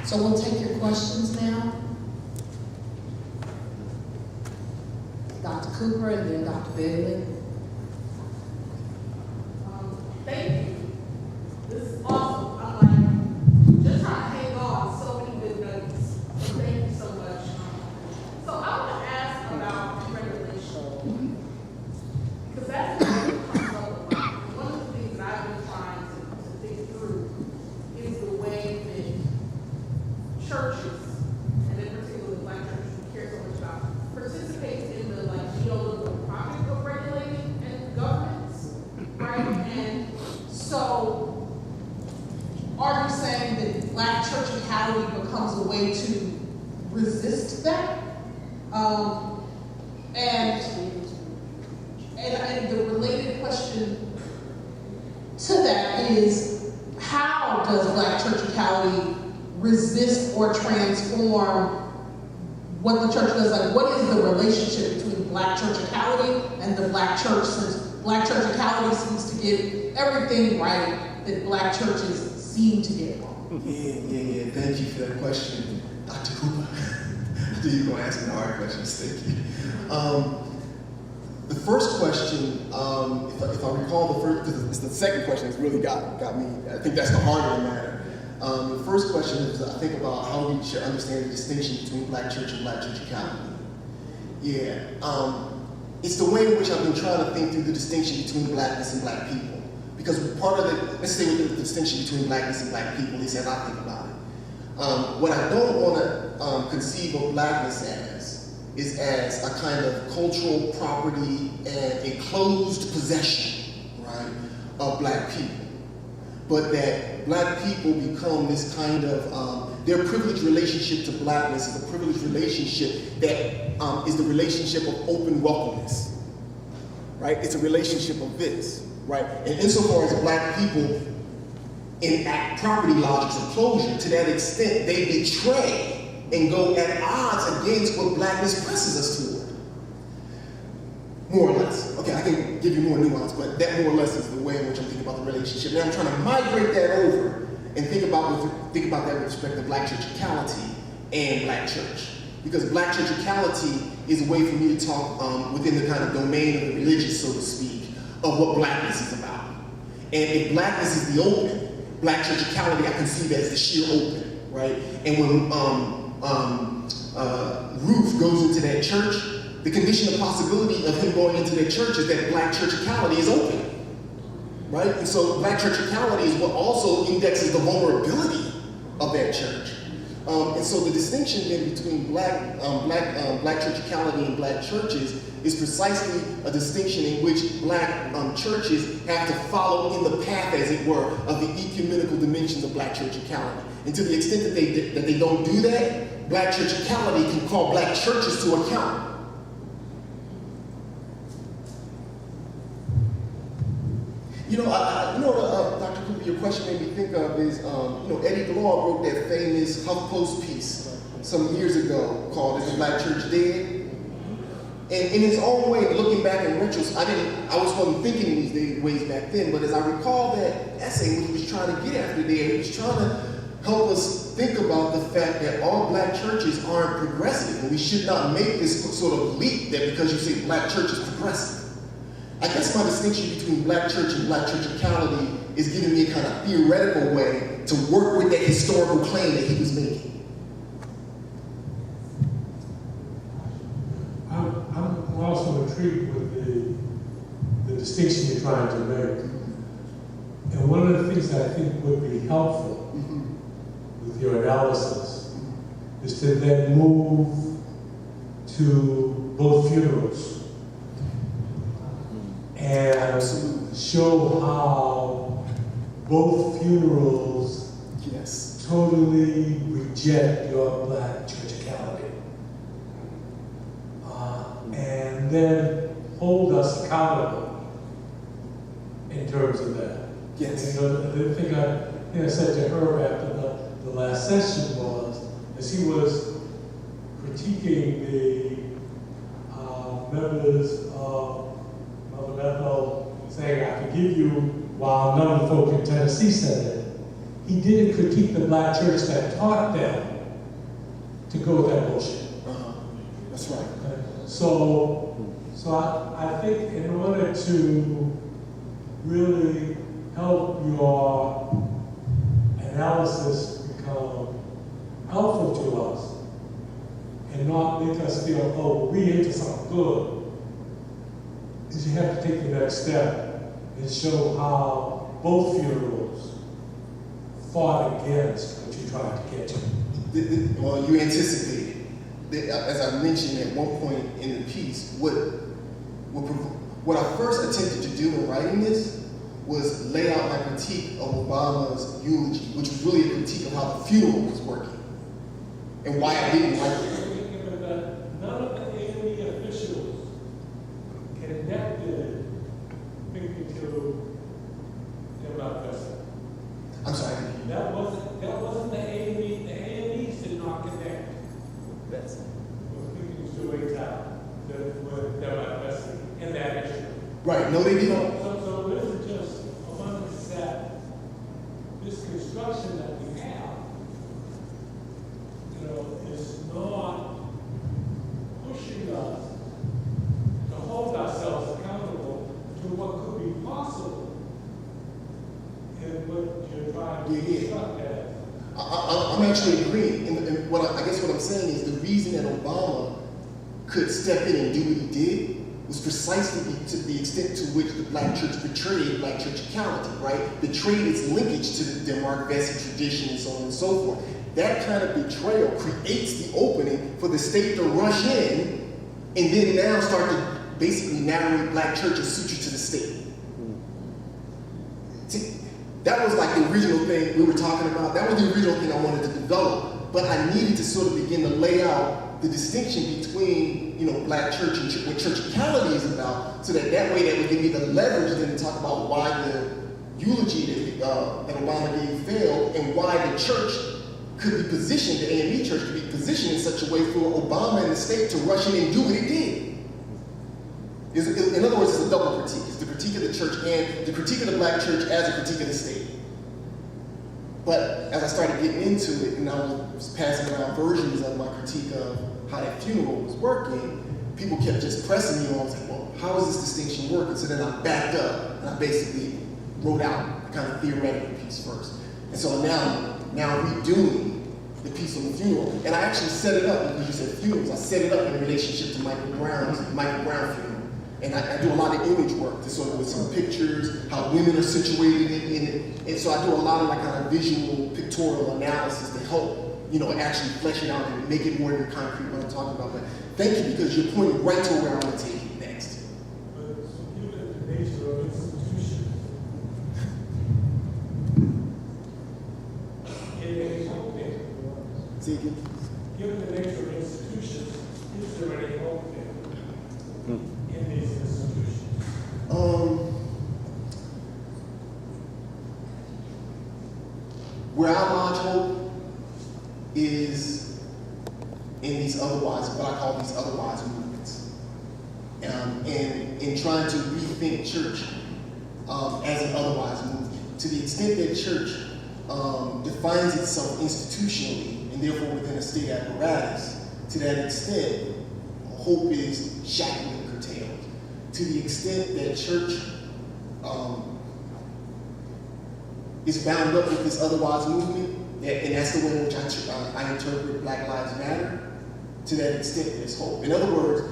So we'll take your questions now. Dr. Cooper and then Dr. Bailey. Thank you. This is awesome. I'm like, just trying to hang on so many good nuggets. Thank you so much. So I want to ask about regulation. Because that's what comes up a lot. One of the things that I've been trying to think through is the way that churches, and in particular the Black churches we care so much about, participate in the neoliberal project of regulating and governments, right? And so, are you saying that Black churchicality becomes a way to resist that? And the related question to that is, how does Black churchicality resist or transform what the church does? Like, what is the relationship between Black churchicality and the Black church, since Black churchicality seems to get everything right that Black churches seem to get wrong? Yeah. Thank you for that question, Dr. Cooper. You're going to ask me hard questions. Thank you. The first question, if I recall the first, because it's the second question that's really got me. I think that's the heart of the matter. The first question is, I think about how we should understand the distinction between Black church and Black churchicality. Yeah, it's the way in which I've been trying to think through the distinction between Blackness and Black people. Because part of the, let's say with the distinction between Blackness and Black people, at least as I think about it. What I don't want to conceive of Blackness is as a kind of cultural property and a closed possession, right, of Black people. But that Black people become this kind of, their privileged relationship to Blackness is a privileged relationship that is the relationship of open welcomeness, right? It's a relationship of this, right? And insofar as Black people enact property logics of closure, to that extent, they betray and go at odds against what Blackness presses us toward. More or less. Okay, I can give you more nuance, but that more or less is the way in which I'm thinking about the relationship. Now I'm trying to migrate that over and think about that with respect to Black churchicality and Black church. Because Black churchicality is a way for me to talk within the kind of domain of the religious, so to speak, of what Blackness is about. And if Blackness is the open, Black churchicality I conceive as the sheer open, right? And when Ruth goes into that church, the condition of possibility of him going into their church is that black churchicality is open. Right? And so black churchicality is what also indexes the vulnerability of that church. And so the distinction then between black churchicality and black churches is precisely a distinction in which black churches have to follow in the path, as it were, of the ecumenical dimensions of black churchicality. And to the extent that they don't do that, black churchicality can call black churches to account. Dr. Cooper, your question made me think of is, Eddie Glaude wrote that famous HuffPost piece some years ago called "Is the Black Church Dead?" And in his own way, looking back in retrospect, I wasn't thinking in these ways back then, but as I recall that essay, what he was trying to get after there, he was trying to help us think about the fact that all black churches aren't progressive, and we should not make this sort of leap that because you say black church is progressive. I guess my distinction between black church and black churchicality is giving me a kind of theoretical way to work with that historical claim that he was making. I'm also intrigued with the distinction you're trying to make. And one of the things that I think would be helpful with your analysis is to then move to both funerals and show how both funerals totally reject your black churchicality. And then hold us accountable in terms of that. Yes. The thing I said to her after the last session was, as he was critiquing the members of Mother Bethel, saying, I forgive you, while none of the folk in Tennessee said it, he didn't critique the black church that taught them to go with that bullshit. That's right. Okay. So I think in order to really help your analysis become helpful to us and not make us feel, oh, we into something good, is you have to take the next step and show how both funerals fought against what you're trying to get to. Well, you anticipated. As I mentioned at one point in the piece, what I first attempted to do in writing this was lay out my critique of Obama's eulogy, which was really a critique of how the funeral was working and why I didn't like it. None of the AME officials connected thinking to their manifesto. I'm sorry. That wasn't the AME. The AMEs did not connect. That's With thinking to a town with their manifesto in that issue. right. No, they didn't. So this is just a abundance that this construction that we have, is not pushing us to hold ourselves accountable to what could be possible in what you're trying to construct as. I'm actually agreeing. And I guess what I'm saying is the reason that Obama could step in and do what he did was precisely to the extent to which the black church betrayed black churchicality, right? Betrayed its linkage to the Denmark Vesey tradition and so on and so forth. That kind of betrayal creates the opening for the state to rush in and then now start to basically narrate black church as suitor to the state. See, that was like the original thing we were talking about. That was the original thing I wanted to develop. But I needed to sort of begin to lay out the distinction between, black church and what churchicality is about, so that way that would give me the leverage then to talk about why the eulogy that Obama gave failed and why the church could be positioned, the AME church could be positioned in such a way for Obama and the state to rush in and do what it did. In other words, it's a double critique. It's the critique of the church and the critique of the black church as a critique of the state. But as I started getting into it and I was passing around versions of my critique of how that funeral was working, people kept just pressing me on, saying, well, how is this distinction working? So then I backed up and I basically wrote out a kind of theoretical piece first. And so now redoing the piece on the funeral. And I actually set it up, because you said funerals, I set it up in relationship to Michael Brown's funeral. And I do a lot of image work, to sort of with some pictures, how women are situated in it. And so I do a lot of like kind of visual pictorial analysis to help, actually flesh it out and make it more than concrete what I'm talking about. But thank you, because you're pointing right to where I want to take it next. But given the nature of institutions, See again? given the nature of institutions, is there any hope there in these institutions? Where I lodge hope is in these otherwise, what I call these otherwise movements. And in trying to rethink church as an otherwise movement. To the extent that church defines itself institutionally, and therefore within a state apparatus, to that extent, hope is shackled and curtailed. To the extent that church is bound up with this otherwise movement, and that's the way in which I interpret Black Lives Matter, to that extent there's hope. In other words,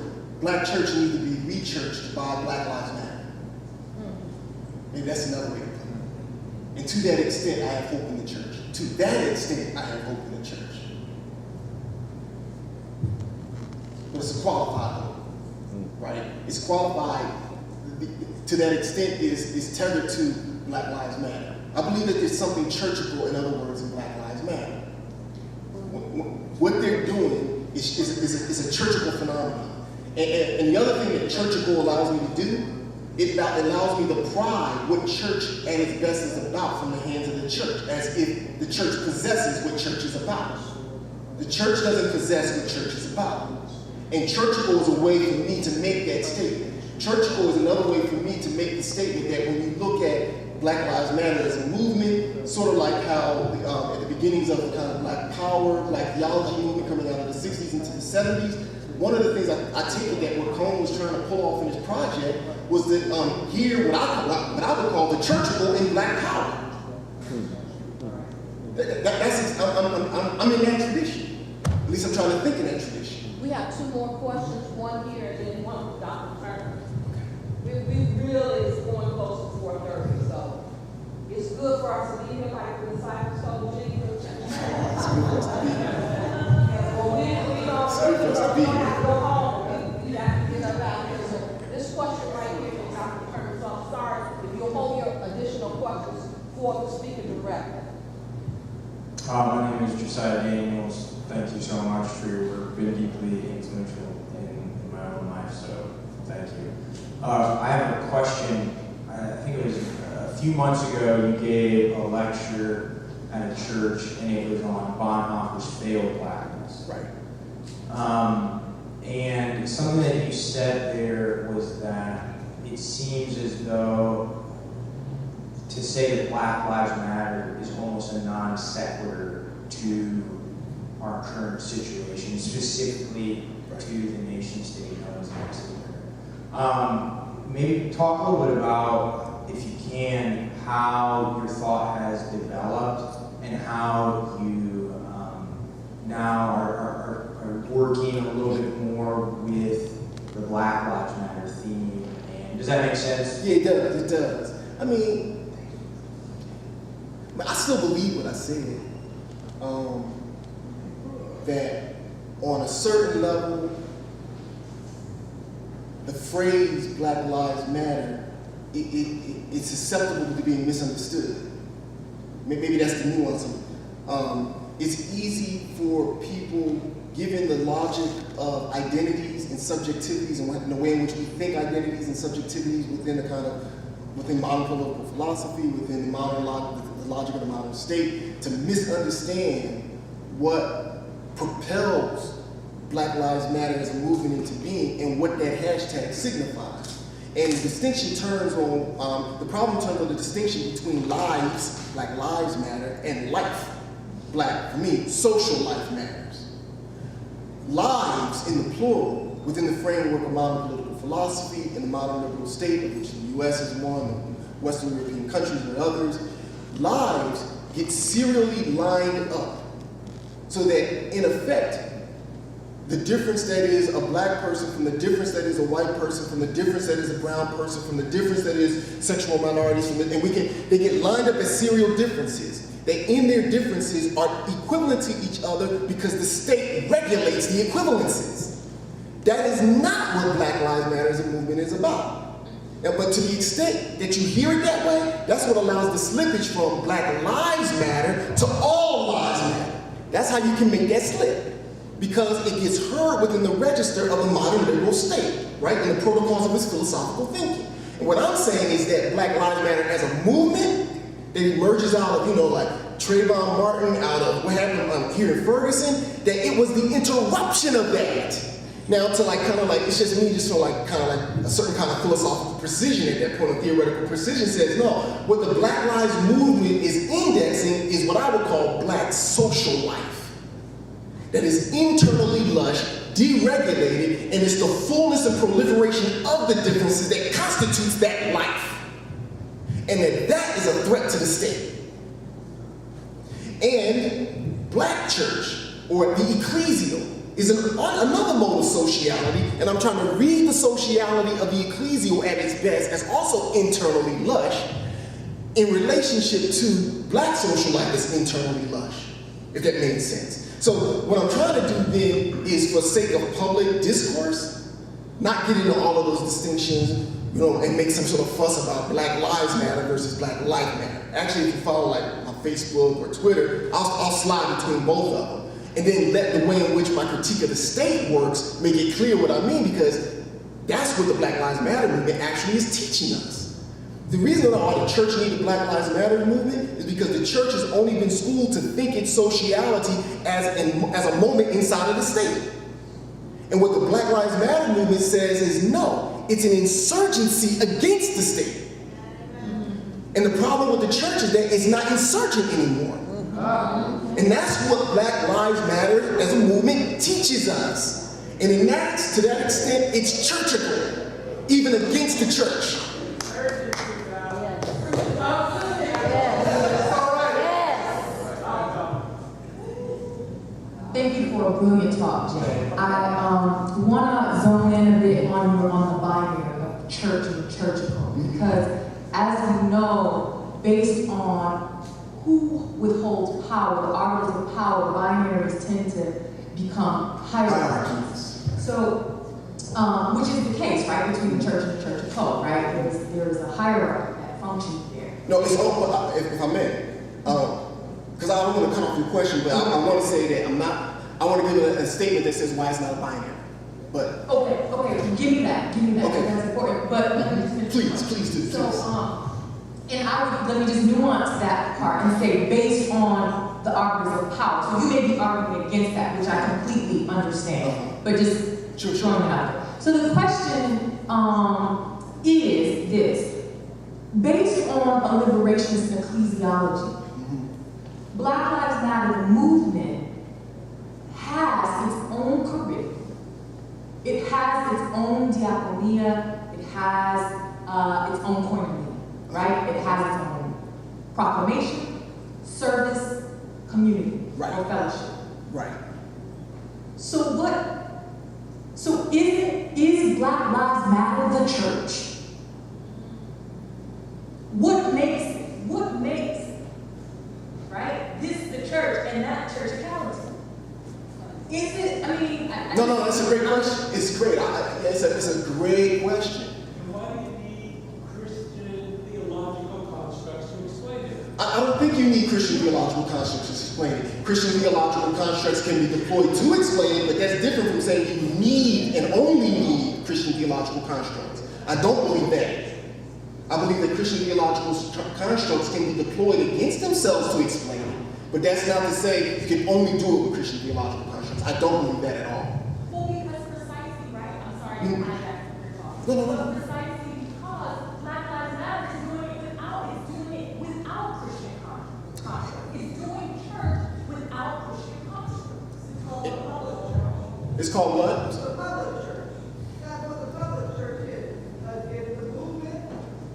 Black church needs to be re-churched by Black Lives Matter. Maybe that's another way to put it. And to that extent, I have hope in the church. To that extent, I have hope in the church. But it's a qualified hope, right? It's qualified, to that extent, is tethered to Black Lives Matter. I believe that there's something churchable, in other words, in Black Lives Matter. What they're doing is a churchable phenomenon. And the other thing that churchable allows me to do, it allows me to pry what church at its best is about from the hands of the church, as if the church possesses what church is about. The church doesn't possess what church is about. And churchable is a way for me to make that statement. Churchable is another way for me to make the statement that when you look at Black Lives Matter as a movement, sort of like how at the beginnings of the kind of Black Power, Black Theology movement coming out of the 60s into the 70s, one of the things I take it that what Cohn was trying to pull off in his project was that here, what I would call the churchable in Black Power. I'm in that tradition. At least I'm trying to think in that tradition. We have two more questions, one here and then one with Dr. Turner. We really is going close to 4:30, so it's good for us to be here like the disciples told Jesus. It's good for us to be here. Well, we don't It's good for us to be here. have to go home. We have to get up out here. So this question right here from Dr. Turner, so I'm sorry if you'll hold your additional questions for the speaker directly. My name is Josiah Daniels. Thank you so much for your work. Been deeply influential in my own life, so thank you. I have a question. I think it was a few months ago you gave a lecture at a church, and it was on Bonhoeffer's Failed Blackness. Right. And something that you said there was that it seems as though to say that Black Lives Matter is almost a non sequitur to our current situation, specifically to the nation state of Mexico. Maybe talk a little bit about, if you can, how your thought has developed and how you now are working a little bit more with the Black Lives Matter theme. And does that make sense? Yeah, it does. It does. I mean, I still believe what I said. That on a certain level, the phrase Black Lives Matter, it's susceptible to being misunderstood. Maybe that's the nuance of it. It's easy for people, given the logic of identities and subjectivities and the way in which we think identities and subjectivities within within modern political philosophy, within the modern the logic of the modern state, to misunderstand what propels Black Lives Matter as a movement into being and what that hashtag signifies. And the distinction turns on, the problem turns on the distinction between lives, Black Lives Matter, and life, Black, for me, social life matters. Lives in the plural within the framework of modern political philosophy and the modern liberal state, of which the US is one, and Western European countries and others, lives get serially lined up. So So that, in effect, the difference that is a black person from the difference that is a white person, from the difference that is a brown person, from the difference that is sexual minorities, they get lined up as serial differences. That in their differences are equivalent to each other because the state regulates the equivalences. That is not what Black Lives Matter as a movement is about. But to the extent that you hear it that way, that's what allows the slippage from Black Lives Matter to All Lives Matter. That's how you can make that slip. Because it gets heard within the register of a modern liberal state, right? And the protocols of its philosophical thinking. And what I'm saying is that Black Lives Matter as a movement that emerges out of, like Trayvon Martin, out of what happened here in Ferguson, that it was the interruption of that. Now to it's just me just feel like a certain kind of philosophical precision at that point, of theoretical precision says, no, what the Black Lives Movement is indexing is what I would call Black social life. That is internally lush, deregulated, and it's the fullness and proliferation of the differences that constitutes that life. And that is a threat to the state. And Black church, or the ecclesial, is another mode of sociality, and I'm trying to read the sociality of the ecclesial at its best as also internally lush in relationship to Black social life that's internally lush, if that makes sense. So what I'm trying to do then is, for sake of public discourse, not get into all of those distinctions, and make some sort of fuss about Black Lives Matter versus Black Life Matter. Actually, if you follow my Facebook or Twitter, I'll slide between both of them. And then let the way in which my critique of the state works make it clear what I mean, because that's what the Black Lives Matter movement actually is teaching us. The reason why the church needs the Black Lives Matter movement is because the church has only been schooled to think its sociality as a moment inside of the state. And what the Black Lives Matter movement says is no, it's an insurgency against the state. And the problem with the church is that it's not insurgent anymore. And that's what Black Lives Matter as a movement teaches us. And to that extent, it's churchable, even against the church. Thank you for a brilliant talk, Jay. I want to zone in a bit on the binary of church and churchical, because as we know, based on who withholds power, the arbiters of power, binaries tend to become hierarchies. So, which is the case, right, between the church and the churchical, right? There's a hierarchy that functions there. No, it's all, if I may, because I don't want to cut off your question, but I want to say that I want to give a statement that says why it's not a binary. But Okay, give me that, okay. that's important. But let me just finish. Please do. So, let me just nuance that part and say based on the arbiters of power. So you may be arguing against that, which I completely understand, but just throwing it out there. So the question is this: based on a liberationist ecclesiology, Black Lives Matter, the movement, has its own curriculum. It has its own diaconia. It has its own koinonia, right? It has its own proclamation, service, community, right, or fellowship. Right. So is Black Lives Matter the church? What makes, right? This is the church and that churchicality. Is it, No, that's a great question. It's great. It's a great question. Why do you need Christian theological constructs to explain it? I don't think you need Christian theological constructs to explain it. Christian theological constructs can be deployed to explain it, but that's different from saying you need and only need Christian theological constructs. I don't believe that. I believe that Christian theological constructs can be deployed against themselves to explain it, but that's not to say you can only do it with Christian theological constructs. I don't believe that at all. Well, because precisely, right? I'm sorry to hijack your talk. No. But precisely because Black Lives Matter is doing it without Christian constructs. It's doing church without Christian constructs. It's called the public church. It's called what? The public church. That's what the public church is. It's the movement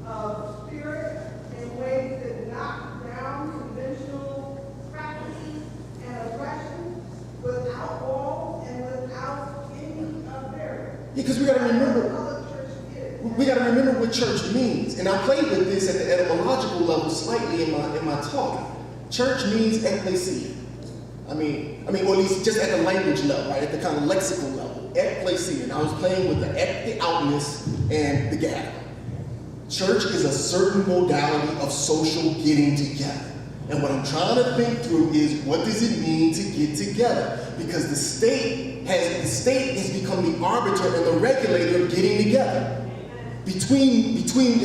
of spirit in ways that knock down conventional practices and oppression Because we got to remember, Public church is. we got to remember what church means. And I played with this at the etymological level slightly in my talk. Church means ecclesia. I mean, or at least just at the language level, right? At the kind of lexical level, ecclesia. And I was playing with the ek, the outness, and the gathering. Church is a certain modality of social getting together. And what I'm trying to think through is, what does it mean to get together? Because the state has become the arbiter and the regulator of getting together. Between,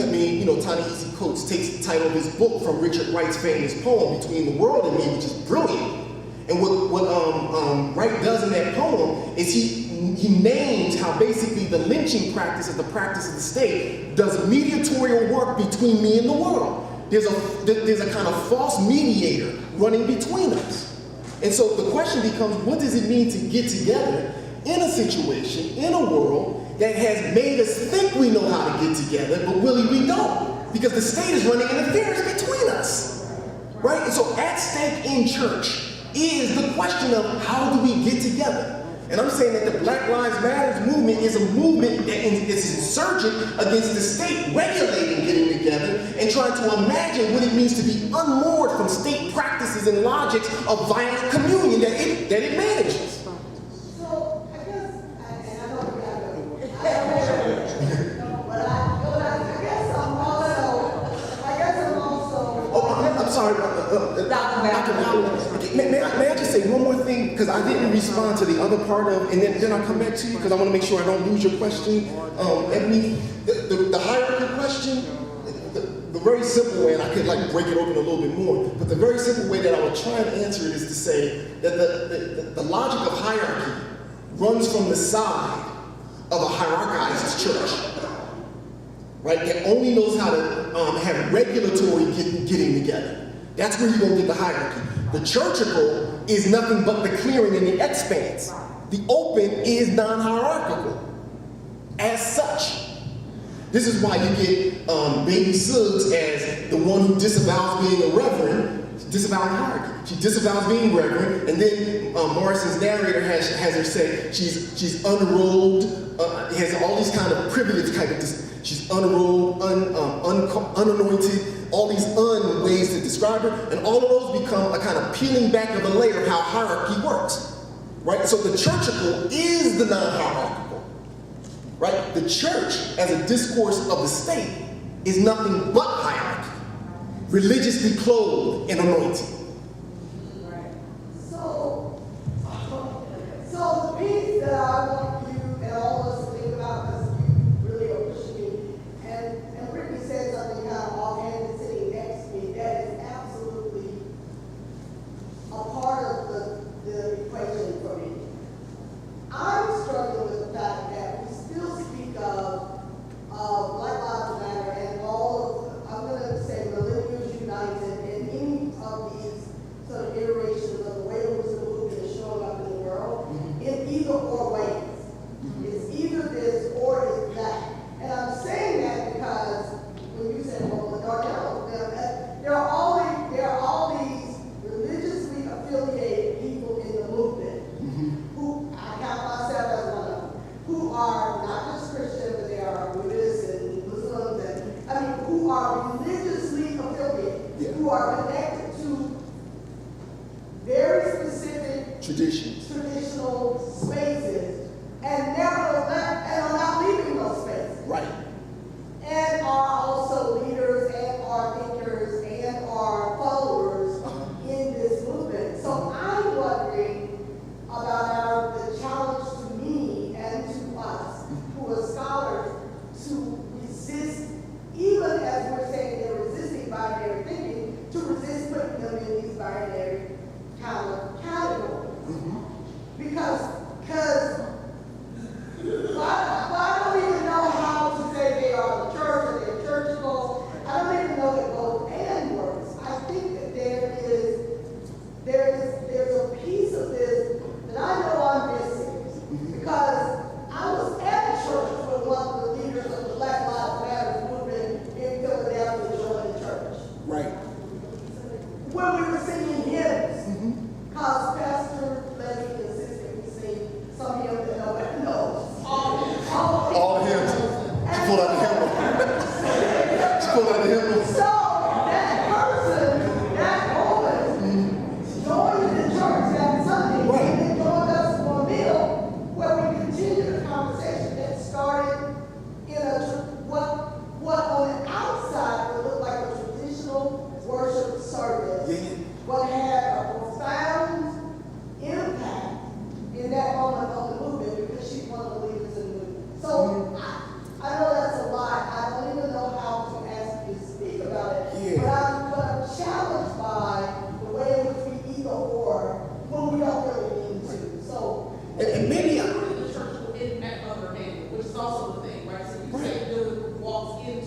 I mean, you know, Ta-Nehisi Coates takes the title of his book from Richard Wright's famous poem, Between the World and Me, which is brilliant. And what Wright does in that poem is he names how basically the lynching practice is the practice of the state does mediatorial work between me and the world. There's a kind of false mediator running between us. And so the question becomes, what does it mean to get together in a situation, in a world that has made us think we know how to get together, but really we don't, because the state is running interference between us, right? And so at stake in church is the question of, how do we get together? And I'm saying that the Black Lives Matter movement is a movement that is insurgent against the state regulating getting together and trying to imagine what it means to be unmoored from state practices and logics of violent communion that it manages. So, I guess, and I know we got to, but I guess I'm also, Oh, I'm sorry, Dr. Howard. May I just say one more thing? Because I didn't respond to the other part of, and then I'll come back to you, because I want to make sure I don't lose your question. Ebony, the hierarchy question, the very simple way, and I could like break it open a little bit more, but the very simple way that I would try and answer it is to say that the logic of hierarchy runs from the side of a hierarchized church, right? That only knows how to have regulatory getting together. That's where you're going to get the hierarchy. The churchical is nothing but the clearing and the expanse. The open is non-hierarchical as such. This is why you get Baby Suggs as the one who disavows being a reverend, disavowing hierarchy. She disavows being reverend, and then Morrison's narrator has her say she's unrobed, has all these kind of privilege kind of, she's unrobed, unanointed, all these ways to describe her, and all of those become a kind of peeling back of the layer of how hierarchy works, right? So the churchical is the non-hierarchical, right? The church, as a discourse of the state, is nothing but hierarchy, religiously clothed and anointed. So the piece that I want you and all of us to think about, because you really are pushing me, and Brittany said something kind of offhand sitting next to me, that is absolutely a part of the equation for me. I'm struggling with the fact that we still speak of Black Lives Matter and all of, I'm going to say Millennials United, and any of these sort of iterations of the way in which the movement is showing up in the world, in either or ways. It's either this or it's that. And I'm saying that because when you said, well, Darnell, there are all these religiously affiliated people in the movement who, I count myself as one of them, who are not just Christian, but they are Buddhists and Muslims, and I mean, who are religiously affiliated, who are connected to very specific traditional spaces, and nevertheless, and are not leaving those spaces. Right. And are also leaders and are thinkers and are followers in this movement. So I'm wondering about the challenge to me and to us, who are scholars, to resist, even as we're saying they're resisting binary thinking, to resist putting them in these binary kind of categories. Because I don't even know how to say they are the church or they're churchical. I don't even know that both and works. I think that there's a piece of this that I know I'm missing, because I was at church when one of the leaders of the Black Lives Matter movement in Philadelphia joined the church. Right. When we were singing hymns, because Pastor Leslie insisted we sing some hymns that nobody knows. All is also the thing, right? So you say Billy walks into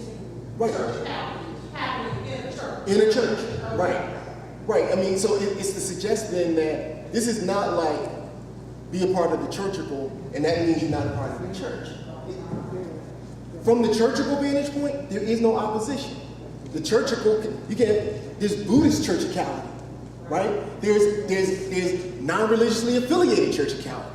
Right. church happening in a church. In a church, Okay. right. Right, I mean, so it's to suggest then that this is not like be a part of the churchical, and that means you're not a part of the church. From the churchical vantage point, there is no opposition. The churchical, there's Buddhist churchicality, right? There's non-religiously affiliated churchicality.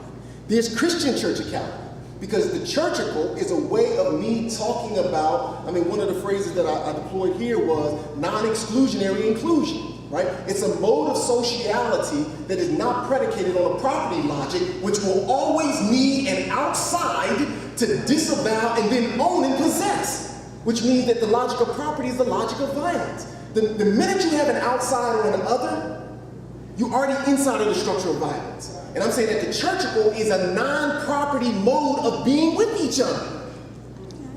There's Christian churchicality. Because the churchical is a way of me talking about, I mean, one of the phrases that I deployed here was non-exclusionary inclusion, right? It's a mode of sociality that is not predicated on a property logic, which will always need an outside to disavow and then own and possess, which means that the logic of property is the logic of violence. The minute you have an outside or an other, you're already inside of the structure of violence. And I'm saying that the churchical is a non-property mode of being with each other,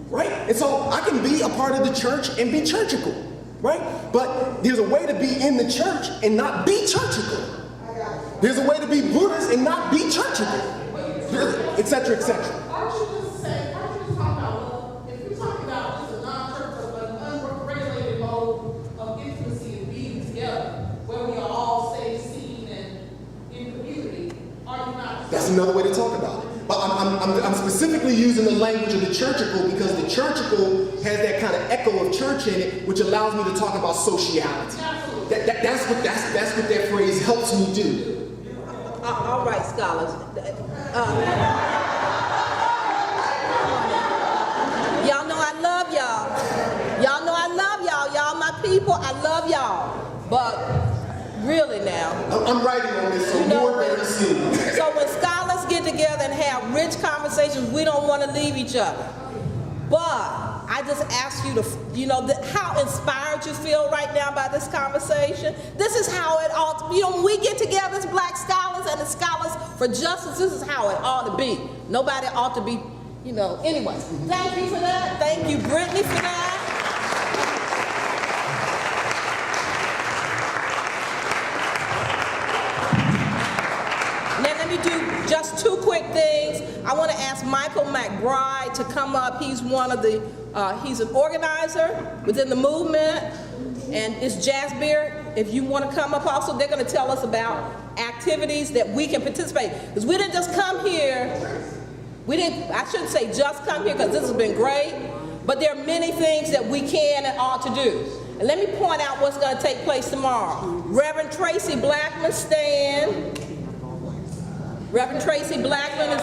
right? And so I can be a part of the church and be churchical, right? But there's a way to be in the church and not be churchical. There's a way to be Buddhist and not be churchical, et cetera, et cetera. Aren't you just talking about love? If you're talking about just a non-churchical but unregulated mode of intimacy and being together, where we are all safe, seen, and in community, are you not? That's another way to talk about it. But I'm specifically using the language of the churchical because the churchical has that kind of echo of church in it, which allows me to talk about sociality. Absolutely. That's what that phrase helps me do. All right, scholars. Y'all know I love y'all. Y'all know I love y'all. Y'all my people. I love y'all. But really now. I'm writing on this, so more very soon. So when scholars get together and have rich conversations, we don't want to leave each other. But I just ask you to, how inspired you feel right now by this conversation. This is how it ought to, when we get together as black scholars and the scholars for justice, this is how it ought to be. Nobody ought to be, anyway. Thank you for that. Thank you, Brittany, for that. Let me do just two quick things. I want to ask Michael McBride to come up. He's he's an organizer within the movement, and it's Jazz Beer. If you want to come up also, they're going to tell us about activities that we can participate. Because we didn't just come here, I shouldn't say just come here because this has been great, but there are many things that we can and ought to do. And let me point out what's going to take place tomorrow. Reverend Tracy Blackman, stand. Reverend Tracy Blackman is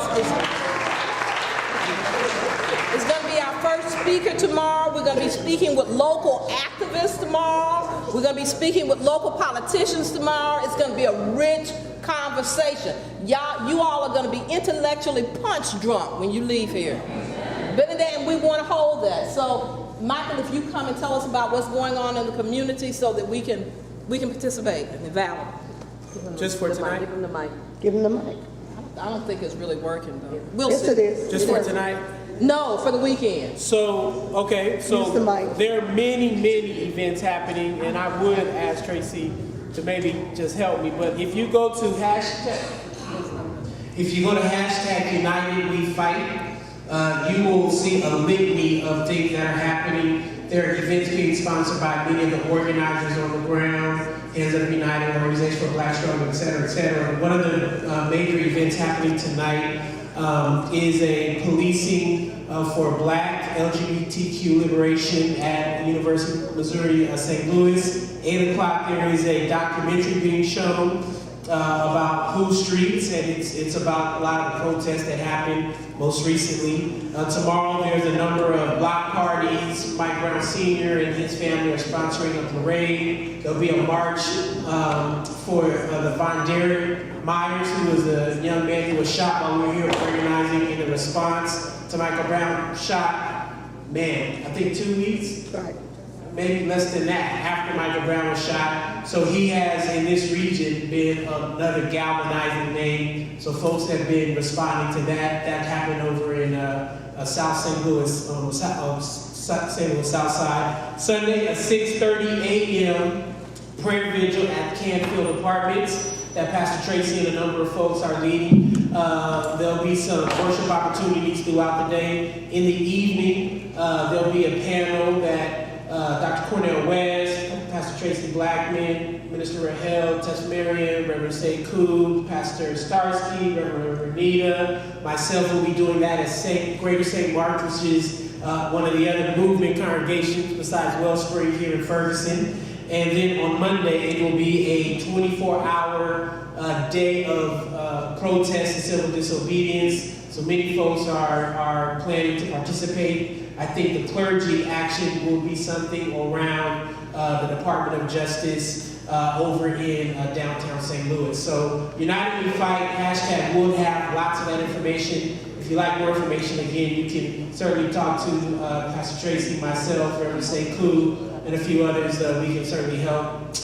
going to be our first speaker tomorrow. We're going to be speaking with local activists tomorrow. We're going to be speaking with local politicians tomorrow. It's going to be a rich conversation. You all are going to be intellectually punch drunk when you leave here. And we want to hold that. So, Michael, if you come and tell us about what's going on in the community so that we can participate. And Val. Just for tonight? Give him the mic. Give him the mic. I don't think it's really working though. We'll Yes, see. it is. Just for tonight? No, for the weekend. So, okay, Use the mic. there are many events happening, and I would ask Tracy to maybe just help me, but if you go to hashtag United We Fight, you will see a litany of things that are happening. There are events being sponsored by many of the organizers on the ground, Hands Up United, Organization for Black Struggle, et cetera, et cetera. One of the major events happening tonight is a policing for Black LGBTQ liberation at the University of Missouri St. Louis. 8 o'clock there is a documentary being shown about Who Streets, and it's about a lot of the protests that happened most recently. Tomorrow there's a number of block parties. Mike Brown Sr. and his family are sponsoring a parade. There'll be a march for the Von Derek Myers, who was a young man who was shot while we were here organizing in response to Michael Brown shot, I think 2 weeks? Right. Maybe less than that, after Michael Brown was shot. So he has, in this region, been another galvanizing name. So folks have been responding to that. That happened over in South St. Louis, St. Louis South Side. Sunday at 6:30 a.m., prayer vigil at Canfield Apartments. that Pastor Tracy and a number of folks are leading. There'll be some worship opportunities throughout the day. In the evening, there'll be a panel that Dr. Cornell West, Pastor Tracy Blackman, Minister Rahel Tessmarian, Reverend Sekou, Pastor Starsky, Reverend Renita, myself will be doing that at Greater St. Mark, which is one of the other movement congregations besides Wellspring here in Ferguson. And then on Monday, it will be a 24-hour day of protest and civil disobedience. So many folks are planning to participate. I think the clergy action will be something around the Department of Justice over in downtown St. Louis. So United We Fight, hashtag, we'll have lots of that information. If you'd like more information, again, you can certainly talk to Pastor Tracy, myself, Reverend Sekou, and a few others. We can certainly help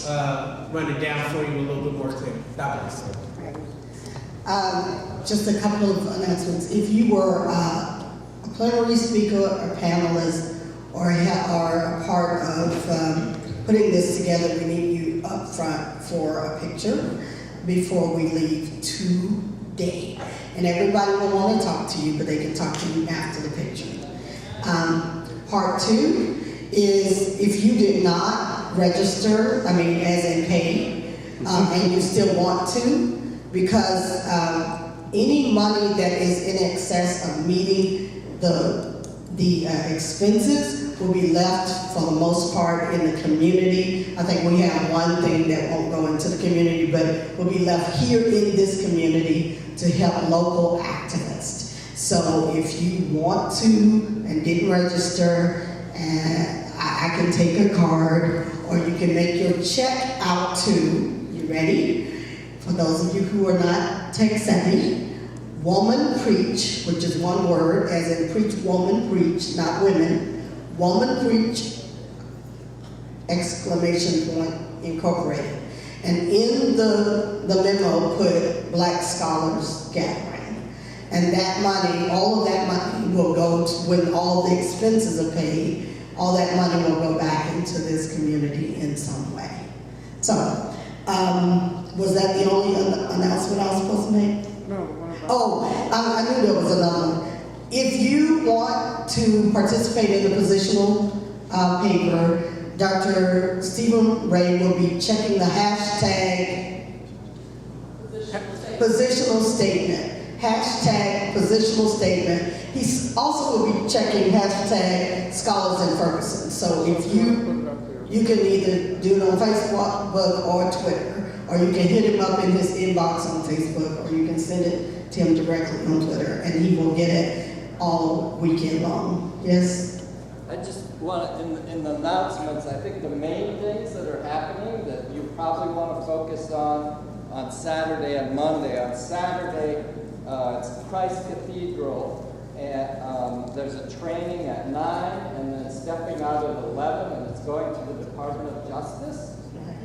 run it down for you a little bit more clear. God bless. Just a couple of announcements. If you were a plenary speaker or panelist or are a part of putting this together, we need you up front for a picture before we leave today. And everybody will want to talk to you, but they can talk to you after the picture. Part two is if you did not register, as in pay, and you still want to, because any money that is in excess of meeting the expenses will be left for the most part in the community. I think we have one thing that won't go into the community, but will be left here in this community to help local activists. So if you want to and didn't register, and I can take a card, or you can make your check out to, you ready? For those of you who are not tech savvy, Woman Preach, which is one word, as in preach, woman preach, not women. Woman Preach, exclamation point, Incorporated. And in the memo put Black Scholars Gathering. And that money, all of that money will go to, when all the expenses are paid, all that money will go back into this community in some way. So, was that the only announcement I was supposed to make? No. I knew there was another one. If you want to participate in the positional paper, Dr. Stephen Ray will be checking the hashtag positional statement. Hashtag positional statement. He also will be checking hashtag scholars in Ferguson. So if you can either do it on Facebook or Twitter, or you can hit him up in his inbox on Facebook, or you can send it to him directly on Twitter, and he will get it all weekend long. Yes? I just want, in the announcements, I think the main things that are happening that you probably want to focus on Saturday and Monday. On Saturday, it's Christ Cathedral, and there's a training at 9, and then stepping out at 11, and it's going to the Department of Justice.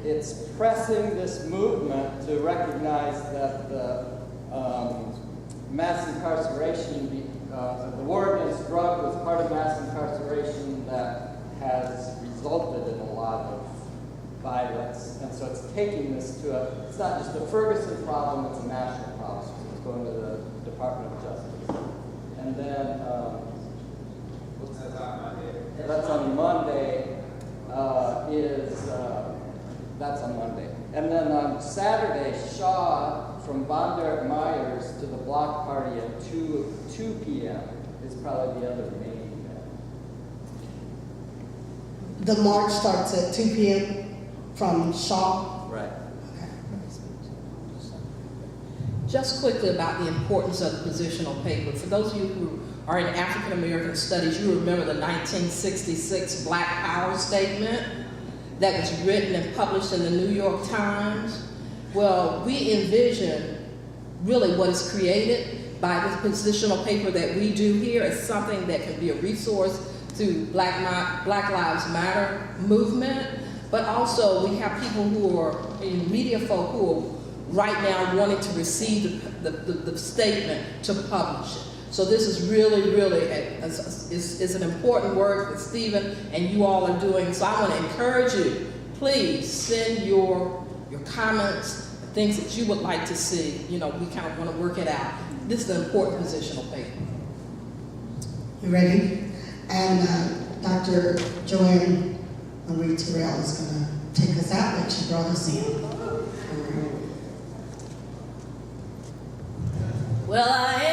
It's pressing this movement to recognize that the mass incarceration, the war against drug was part of mass incarceration that has resulted in a lot of violence. And so it's taking this to it's not just a Ferguson problem, it's a national problem. So it's going to the Department of Justice. And then, that's on Monday, that's on Monday. And then on Saturday, Shaw from Von Derek Myers to the block party at 2 p.m. is probably the other main event. The march starts at 2 p.m. from Shaw. Right. Just quickly about the importance of the positional paper. For those of you who are in African American studies, you remember the 1966 Black Power statement that was written and published in the New York Times. Well, we envision really what is created by the positional paper that we do here as something that can be a resource to Black Lives Matter movement, but also we have people who are in media folk who are right now wanting to receive the statement to publish it. So this is really is an important work that Stephen and you all are doing. So I want to encourage you, please send your comments, things that you would like to see. You know, we kind of want to work it out. This is an important positional paper. You ready? And Dr. Joanne Marie Terrell is going to take us out like she brought us in. Well, I